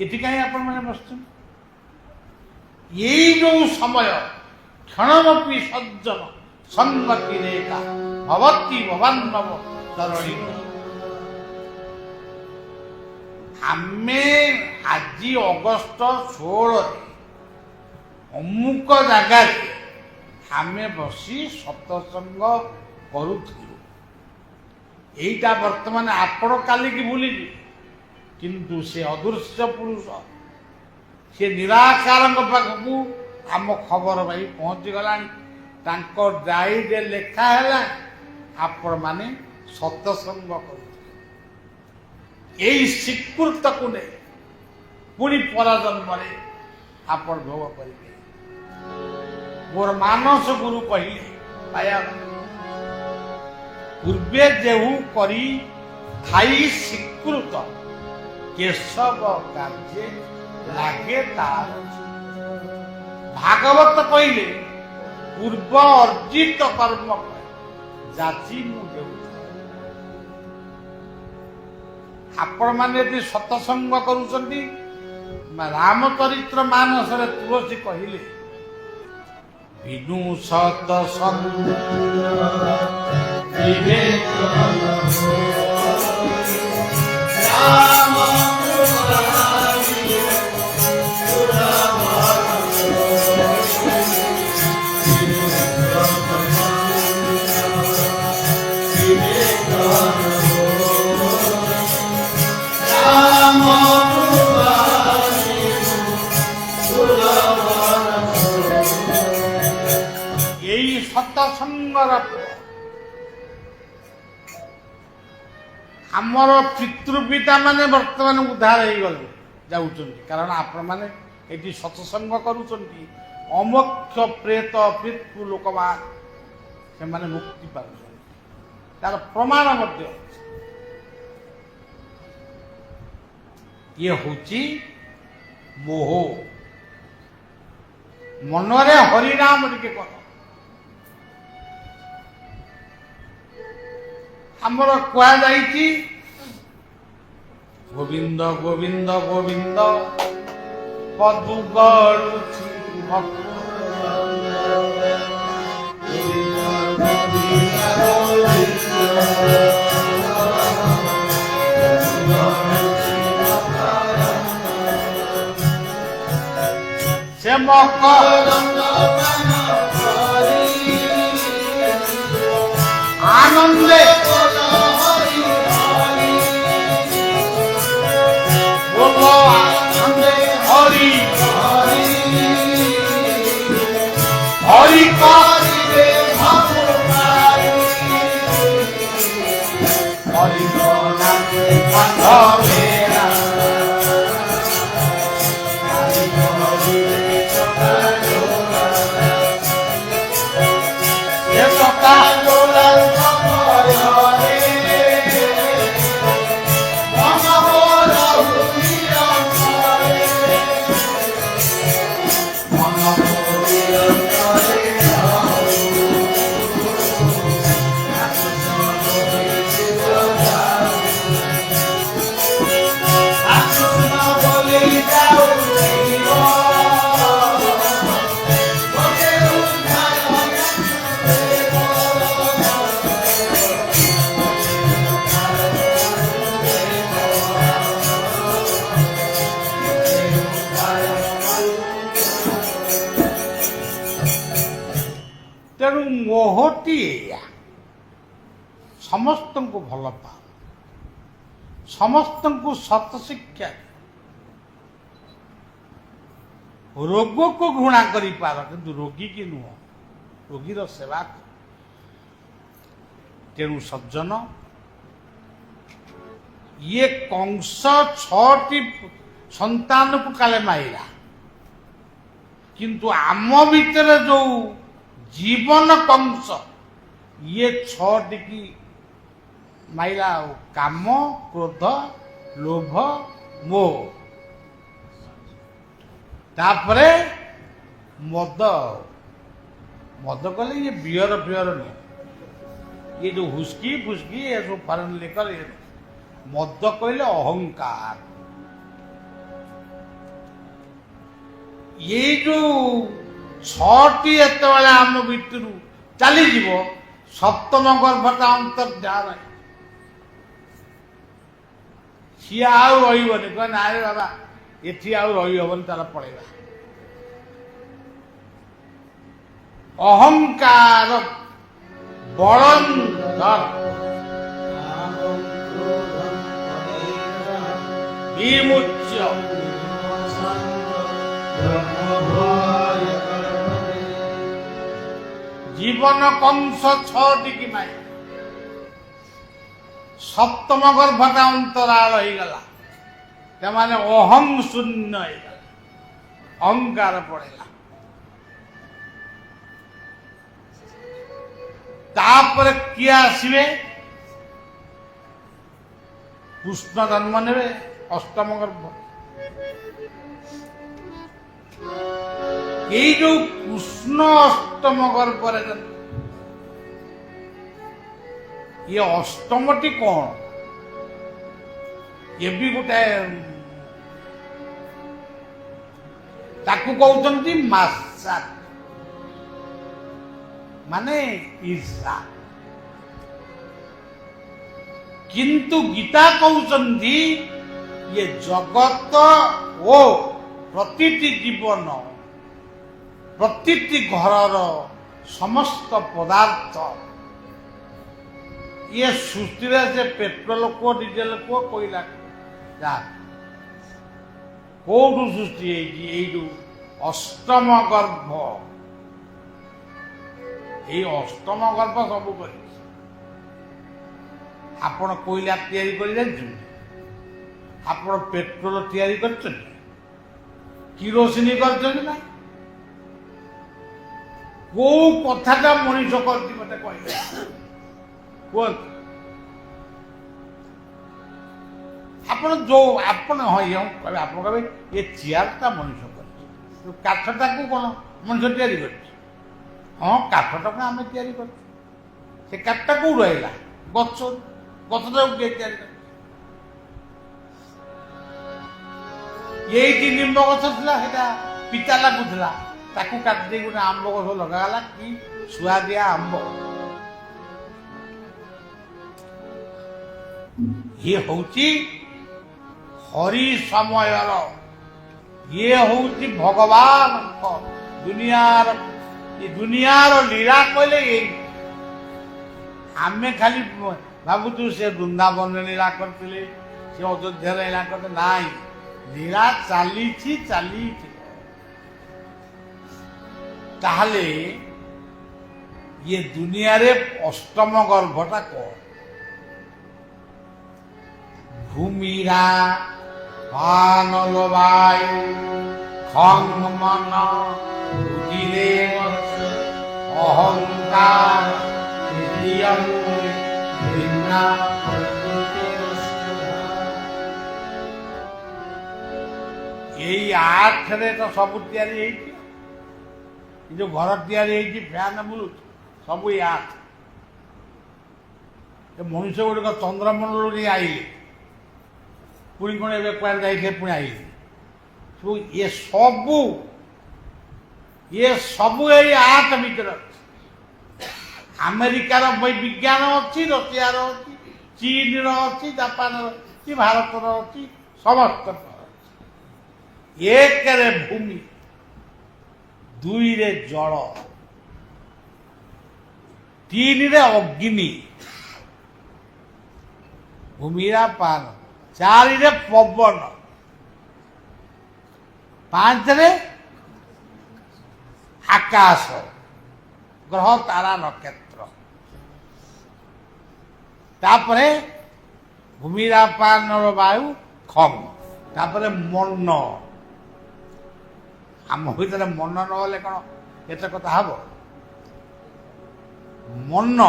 ଏଠି କାହିଁ ଆପଣମାନେ ବସିଛନ୍ତି? ଏଇ ଯୋଉ ସମୟ କ୍ଷଣମପି ସଜ୍ଜନ ସନ୍ମତି ରେଖା ଭବତି ଭବାନ୍ନବ ତରଣୀ। ଆମେ ଆଜି ଅଗଷ୍ଟ 16ରେ ଅମୁକ ଜାଗାରେ ଆମେ ବସି ସତ୍ସଙ୍ଗ କରୁଥିଲୁ। ଏଇଟା ବର୍ତ୍ତମାନ ଆପଣ କାଲିକି ଭୁଲିଯିବେ, କିନ୍ତୁ ସେ ଅଦୃଶ୍ୟ ପୁରୁଷ, ସେ ନିରାକାରଙ୍କ ପାଖକୁ ଆମ ଖବର ପାଇ ପହଞ୍ଚିଗଲାଣି। ତାଙ୍କ ଡାଏରୀରେ ଲେଖା ହେଲା ଆପଣମାନେ ସତ୍ସଙ୍ଗ କରୁଥିଲେ। ଏଇ ସ୍ୱୀକୃତକୁ ନେଇ ପୁଣି ପରଜନ୍ମରେ ଆପଣ ଭୋଗ କରିବେ। ମୋର ମାନସ ଗୁରୁ କହିଲେ ପାଇବା ପୂର୍ବେ ଯେହୁ କରି ଥାଇ ସ୍ୱୀକୃତ, କେଶବ କାର୍ଯ୍ୟ ଲାଗେ ତାର। ଭାଗବତ କହିଲେ ପୂର୍ବ ଅର୍ଜିତ କର୍ମ ଯାଚି ମୁଁ ଦେଉଥାଏ। ଆପଣମାନେ ଯଦି ସତ୍ସଙ୍ଗ କରୁଛନ୍ତି, ରାମଚରିତ୍ର ମାନସରେ ତୁଳସୀ କହିଲେ ବିନୁ ସତ୍ସଙ୍ଗ ଏଇ ସତ୍ସଙ୍ଗର ଆମର ପିତୃପିତା ମାନେ ବର୍ତ୍ତମାନ ଉଦ୍ଧାର ହେଇଗଲେ ଯାଉଛନ୍ତି, କାରଣ ଆପଣମାନେ ଏଠି ସତ୍ସଙ୍ଗ କରୁଛନ୍ତି। ଅମୋକ୍ଷ ପ୍ରେତ ପିତୃ ଲୋକମାନ ସେମାନେ ମୁକ୍ତି ପାଉଛନ୍ତି, ତାର ପ୍ରମାଣ ମଧ୍ୟ ଅଛି। ଇଏ ହଉଛି ମୋହ। ମନରେ ହରିନାମ ଟିକେ କର। ଆମର କୁହାଯାଇଛି ଗୋବିନ୍ଦ ଗୋବିନ୍ଦ ଗୋବିନ୍ଦ ପଦୁ ଗଳୁଛି ଭକ୍ତ। ସେ ମକ ଆନନ୍ଦେ হরি হরি হরি ତେଣୁ ମୋହଟି ଏଇଆ, ସମସ୍ତଙ୍କୁ ଭଲ ପାଅ, ସମସ୍ତଙ୍କୁ ସତ ଶିକ୍ଷା, ରୋଗକୁ ଘୃଣା କରିପାର, କିନ୍ତୁ ରୋଗୀକି ନୁହଁ, ରୋଗୀର ସେବା କର। ତେଣୁ ସଜ୍ଜନ, ଇଏ କଂସ 6ଟି ସନ୍ତାନକୁ କାଳେ ମାଇଲା, କିନ୍ତୁ ଆମ ଭିତରେ ଯୋଉ ଜୀବନ କଂସ, ଇଏ 6ଟିକି ମାଇଲା। ଆଉ କାମ, କ୍ରୋଧ, ଲୋଭ, ମୋହ, ତାପରେ ମଦ। ମଦ କଲେ ଇଏ ବିୟର ଫିୟର ନୁହଁ, ଇଏ ଯୋଉ ହୁସ୍କି ଫୁସ୍କି ଏସବୁ ଫରେନ୍ ଲିକର, ମଦ କହିଲେ ଅହଙ୍କାର। ଏଇ ଯୋଉ 6ଟି ଯେତେବେଳେ ଆମ ଭିତରୁ ଚାଲିଯିବ, ସପ୍ତମ ଗର୍ଭଟା ଅନ୍ତର୍ଧାନ, ସିଏ ଆଉ ରହିବନି। କହ ନାରେ ବାବା ଏଠି ଆଉ ରହିହବନି, ତାର ପଳେଇବା। ଅହଙ୍କାର ବଳନ୍ଦର ବିମୁଚ୍ୟ ଜୀବନ କଂସ 6ଟି କି ମାଇ ସପ୍ତମ ଗର୍ଭଟା ଅନ୍ତରାଳ ହେଇଗଲା। ସେମାନେ ଅହଂ ଶୂନ୍ୟ ହେଇଗଲା, ଅହଙ୍କାର ପଳେଇଲା। ତାପରେ କିଏ ଆସିବେ? କୃଷ୍ଣ ଜନ୍ମ ନେବେ, ଅଷ୍ଟମ ଗର୍ଭ। ଏଇ ଯୋଉ କୃଷ୍ଣ ଅଷ୍ଟମ ଗର୍ଭରେ ଜନ୍ମ, ଇଏ ଅଷ୍ଟମଟି କଣ? ଏ ବି ଗୋଟେ, ତାକୁ କହୁଛନ୍ତି ମାସା, ମାନେ ଈର୍ଷା। କିନ୍ତୁ ଗୀତା କହୁଛନ୍ତି ଇଏ ଜଗତ ଓ ପ୍ରତିଟି ଜୀବନ, ପ୍ରତିଟି ଘରର ସମସ୍ତ ପଦାର୍ଥ, ଇଏ ସୃଷ୍ଟିରେ ସେ ପେଟ୍ରୋଲ କୁହ, ଡିଜେଲ କୁହ, କୋଇଲା ଯା କୋଉଠୁ ସୃଷ୍ଟି ହେଇଛି? ଏଇଠୁ ଅଷ୍ଟମ ଗର୍ଭ। ଏଇ ଅଷ୍ଟମ ଗର୍ଭ ସବୁ କରିଛି। ଆପଣ କୋଇଲା ତିଆରି କରି ଜାଣିଛନ୍ତି? ଆପଣ ପେଟ୍ରୋଲ ତିଆରି କରିଛନ୍ତି? କିରୋସିନ କରିଛନ୍ତି ନା? କୋଉ କଥାଟା ମଣିଷ କରିଛି ମତେ କହିଲେ କୁହନ୍ତୁ। ଆପଣ ଯୋଉ ଆପଣ କହିବେ, ଆପଣ କହିବେ ଏ ଚେୟାରଟା ମଣିଷ କରିଛି, କାଠଟାକୁ କଣ ମଣିଷ ତିଆରି କରିଛି? ହଁ, କାଠଟାକୁ ଆମେ ତିଆରି କରୁଛୁ। ସେ କାଠଟା କୋଉଠୁ ଆସିଲା? ଗଛଟାକୁ କିଏ ତିଆରି କରିଛି? ଏଇଠି ନିମ୍ବ ଗଛ ଥିଲା, ସେଇଟା ପିତା ଲାଗୁଥିଲା, ତାକୁ କାଟି ଦେଇକି ଗୋଟେ ଆମ୍ବ ଗଛ ଲଗାଗଲା। କି ସୁଆଦିଆ ଆମ୍ବ! ଇଏ ହଉଛି ହରି ସମୟର, ଇଏ ହଉଛି ଭଗବାନଙ୍କ ଦୁନିଆର ଲୀଳା କହିଲେ ଏଇ। ଆମେ ଖାଲି ଭାବୁଛୁ ସେ ବୃନ୍ଦାବନରେ ଲୀଳା କରିଥିଲେ, ସେ ଅଯୋଧ୍ୟାରେ ଲୀଳା କରିଥିଲେ। ନାଇଁ, ଲୀଳା ଚାଲିଛି। ତାହେଲେ ଇଏ ଦୁନିଆରେ ଅଷ୍ଟମ ଗର୍ଭଟା କଣ? ଭୂମିରା ପାନଲ ବାୟୁ ଖଂ ମନ ବୁଦ୍ଧିରେ ଅହଙ୍କାର ଏଇ 8ରେ ତ ସବୁ ତିଆରି ହେଇଛି। ଏ ଯୋଉ ଘର ତିଆରି ହେଇଛି, ଫ୍ୟାନ ବୁଲୁଛି, ସବୁ ଏଇ 8। ମଣିଷ ଗୁଡ଼ିକ ଚନ୍ଦ୍ରମଣ୍ଡଳରୁ ଆଇଲେ, ପୁଣି କଣ ଏବେ କୁଆଡେ ଯାଇଥିଲେ, ପୁଣି ଆଇଲେ। ଇଏ ସବୁ ଏଇ 8 ଭିତରେ ଅଛି। ଆମେରିକାର ବିଜ୍ଞାନ ଅଛି, ରଷିଆର ଅଛି, ଚୀନର ଅଛି, ଜାପାନର ଅଛି, ଭାରତର ଅଛି, ସମସ୍ତଙ୍କର ଅଛି। 1ରେ ଭୂମି, 2ରେ ଜଳ, 3ରେ ଅଗ୍ନି, ଭୂମିରା ପାନ, 4ରେ ପବନ, 5ରେ ଆକାଶ, ଗ୍ରହ ତାରା ନକ୍ଷତ୍ର। ତାପରେ ଭୂମିରା ପାନର ବାୟୁ ଖମ୍, ତାପରେ ମନ। ଆମ ଭିତରେ ମନ ନହେଲେ କଣ ଏତେ କଥା ହବ? ମନ।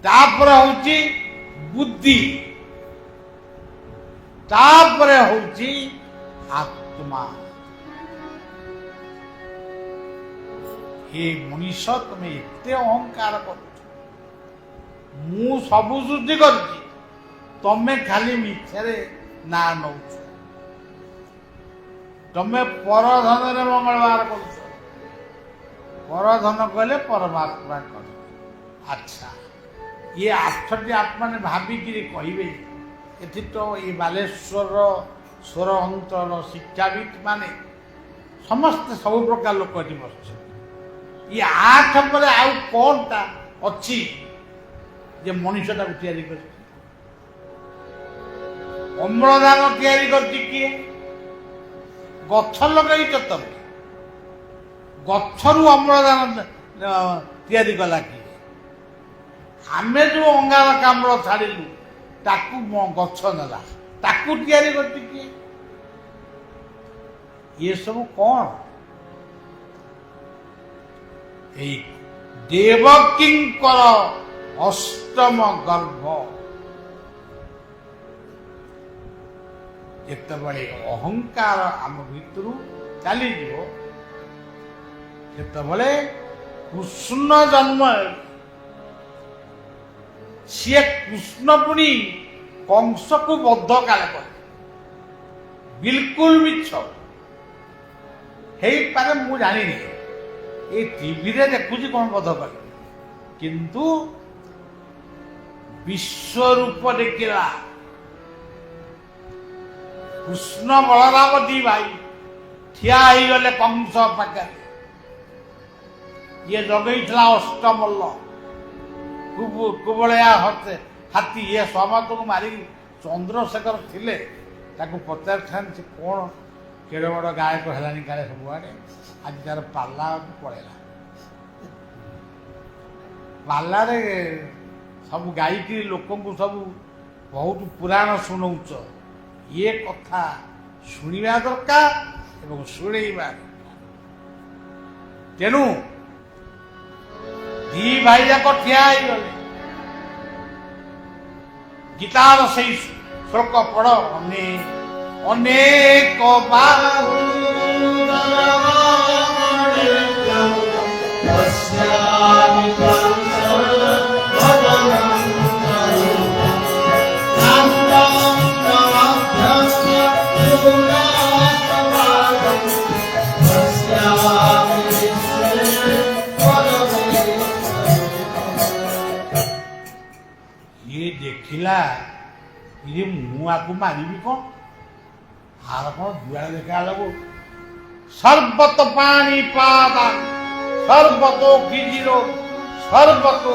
ତାପରେ ହଉଛି ବୁଦ୍ଧି, ତାପରେ ହଉଛି ଆତ୍ମା। ହେ ମଣିଷ, ତମେ ଏତେ ଅହଙ୍କାର କରୁଛ, ମୁଁ ସବୁ ସୃଷ୍ଟି କରୁଛି, ତମେ ଖାଲି ମିଥ୍ୟାରେ ନାଁ ନଉଛ। ତମେ ପରଧନରେ ମଙ୍ଗଳବାର କରୁଛ। ପରଧନ କହିଲେ ପରମାତ୍ମା କର। ଆଚ୍ଛା, ଇଏ 8ଟି ଆପଣମାନେ ଭାବିକିରି କହିବେ। ଏଠି ତ ଏଇ ବାଲେଶ୍ୱରର ସ୍ୱର ଅଞ୍ଚଳ ଶିକ୍ଷାବିତ୍ ମାନେ ସମସ୍ତେ, ସବୁ ପ୍ରକାର ଲୋକ ଏଠି ବସିଛନ୍ତି। ଇ ଆଠ ପରେ ଆଉ କଣଟା ଅଛି ଯେ ମଣିଷଟାକୁ ତିଆରି କରିଛି? ଅମ୍ଳଜାନ ତିଆରି କରିଛି କିଏ? ଗଛ ଲଗେଇଛ ତମେ, ଗଛରୁ ଅମ୍ଳଜାନ ତିଆରି କଲା କିଏ? ଆମେ ଯୋଉ ଅଙ୍ଗାରକାମ୍ଳ ଛାଡ଼ିଲୁ ତାକୁ ଗଛ ନେଲା, ତାକୁ ତିଆରି କରିଛି କିଏ? ଇଏ ସବୁ କଣ? ଏଇ ଦେବକୀଙ୍କର ଅଷ୍ଟମ ଗର୍ଭ। ଯେତେବେଳେ ଅହଙ୍କାର ଆମ ଭିତରୁ ଚାଲିଯିବ ସେତେବେଳେ କୃଷ୍ଣ ଜନ୍ମ ହେଲେ। ସିଏ କୃଷ୍ଣ ପୁଣି କଂସକୁ ବଦ୍ଧ କାଳେ କଲେ, ବିଲକୁଲ ମିଛ ହେଇପାରେ, ମୁଁ ଜାଣିନି। ଏଇ ଟିଭିରେ ଦେଖୁଛି କଣ ବଦ୍ଧ କଲେ, କିନ୍ତୁ ବିଶ୍ୱରୂପ ଦେଖିଲା। କୃଷ୍ଣ ବଳରାମ ଦି ଭାଇ ଠିଆ ହେଇଗଲେ କଂସ ପାଖରେ। ଇଏ ଜଗେଇଥିଲା ଅଷ୍ଟମଲ୍ଲ, କୁବଳୟା ହାତୀ। ଇଏ ସମସ୍ତଙ୍କୁ ମାରିକି ଚନ୍ଦ୍ରଶେଖର ଥିଲେ, ତାକୁ ପଚାରିଥାନ୍ତି କଣ କେଡ଼େ ବଡ଼ ଗାୟକ ହେଲାଣି କାଳେ ସବୁଆଡ଼େ, ଆଜି ତାର ପାଲା ପଳେଇଲା। ପାଲାରେ ସବୁ ଗାଇକି ଲୋକଙ୍କୁ ସବୁ ବହୁତ ପୁରାଣ ଶୁଣଉଛ, ଇଏ କଥା ଶୁଣିବା ଦରକାର ଏବଂ ଶୁଣେଇବା ଦରକାର। ତେଣୁ ଦି ଭାଇ ଯାକ ଠିଆ ହେଇଗଲେ। ଗୀତାର ସେଇ ଶ୍ଲୋକ ପଢ, ଅନେକ ବାହୁ ଦେଖିଲା, ଇଏ ମୁଁ ଆକୁ ମାରିବି କଣ? ଆର କଣ ଦୁଆରେ ଦେଖା ବେଳକୁ ସର୍ବତ ପାଣି ପାବା ସର୍ବତ ଖିଜିର ସର୍ବତ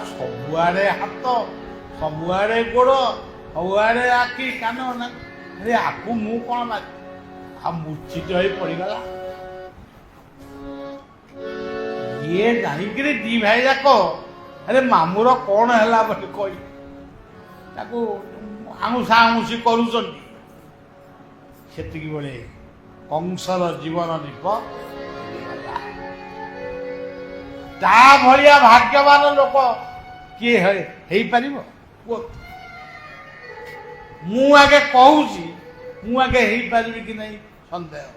ସବୁଆଡେ ହାତ, ସବୁଆଡେ ଗୋଡ, ସବୁଆଡେ ଆଖି କାନ। ଆକୁ ମୁଁ କଣ ମାରି? ଆଉ ମୂର୍ଚ୍ଛିତ ହେଇ ପଡିଗଲା। ଇଏ ଜାଣିକିରି ଦି ଭାଇ ଯାକ ଆରେ ମାମୁର କଣ ହେଲା ବୋଲି କହି ତାକୁ ଆଉଁସା ଆଉଁସି କରୁଛନ୍ତି। ସେତିକି ବେଳେ କଂସର ଜୀବନ ଦୀପ ତା ଭଳିଆ ଭାଗ୍ୟବାନ ଲୋକ କିଏ ହେଇପାରିବ? ମୁଁ ଆଗେ କହୁଛି, ମୁଁ ଆଗେ ହେଇପାରିବି କି ନାହିଁ ସନ୍ଦେହ।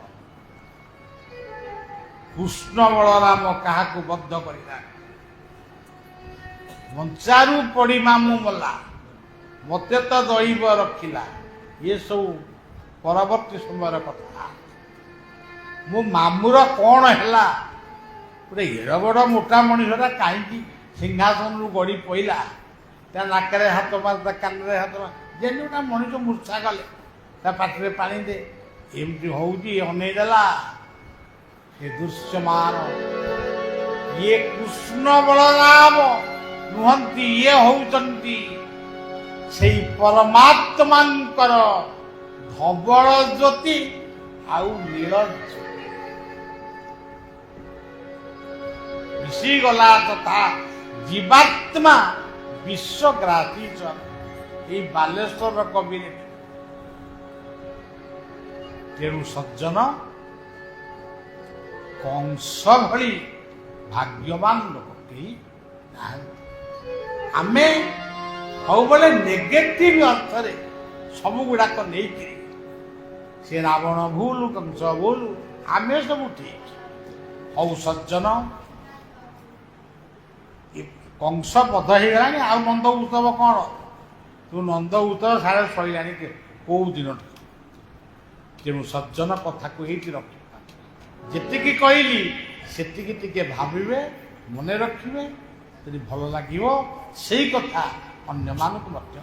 କୃଷ୍ଣ ବଳରାମ କାହାକୁ ବଦ୍ଧ କରିଲା? ମଞ୍ଚାରୁ ପଡି ମାମୁଁ ମଲା, ମତେ ତ ଦଇବ ରଖିଲା। ଇଏ ସବୁ ପରବର୍ତ୍ତୀ ସମୟର କଥା। ମୋ ମାମୁଁର କଣ ହେଲା? ଗୋଟେ ଏଡ ବଡ ମୋଟା ମଣିଷଟା କାହିଁକି ସିଂହାସନରୁ ଗଡ଼ି ପଇଲା? ତା ନାକରେ ହାତ ମାର, ତା କାନରେ ହାତ ମାର, ଯେମିତି ଗୋଟେ ମଣିଷ ମୂର୍ଚ୍ଛା ଗଲେ ତା ପାଟିରେ ପାଣି ଦେ, ଏମିତି ହଉଛି। ଅନେଇ ଦେଲା ଏ ଦୃଶ୍ୟମାନ। ଇଏ କୃଷ୍ଣ ବଳରାମ ନୁହନ୍ତି, ଇଏ ହଉଛନ୍ତି ସେଇ ପରମାତ୍ମାଙ୍କର ଧବଳ ଜ୍ୟୋତି ଆଉ ନୀଳ ଜ୍ୟୋତି। ମିଶିଗଲା ତଥା ଜୀବାତ୍ମା ବିଶ୍ୱଗ୍ରାସୀ। ଏଇ ବାଲେଶ୍ୱର କବିରେ। ତେଣୁ ସଜ୍ଜନ, କଂସ ଭଳି ଭାଗ୍ୟବାନ ଲୋକ କେହି ନାହାନ୍ତି। ଆମେ ସବୁବେଳେ ନେଗେଟିଭ ଅର୍ଥରେ ସବୁ ଗୁଡାକ ନେଇକିରି, ସେ ରାବଣ ଭୁଲ, କଂସ ଭୁଲ, ଆମେ ସବୁ ଠିକ। ହଉ ସଜ୍ଜନ, କଂସ ବଧ ହେଇଗଲାଣି, ଆଉ ନନ୍ଦ ଉତ୍ସବ କଣ? ତୁ ନନ୍ଦ ଉତ୍ସବ ସାରା ସରିଲାଣି କୋଉ ଦିନଠୁ। ତେଣୁ ସଜ୍ଜନ କଥାକୁ ଏଇଠି ରଖିବା। ଯେତିକି କହିଲି ସେତିକି ଟିକେ ଭାବିବେ, ମନେ ରଖିବେ। ଯଦି ଭଲ ଲାଗିବ ସେଇ କଥା ଅନ୍ୟମାନଙ୍କୁ ମଧ୍ୟ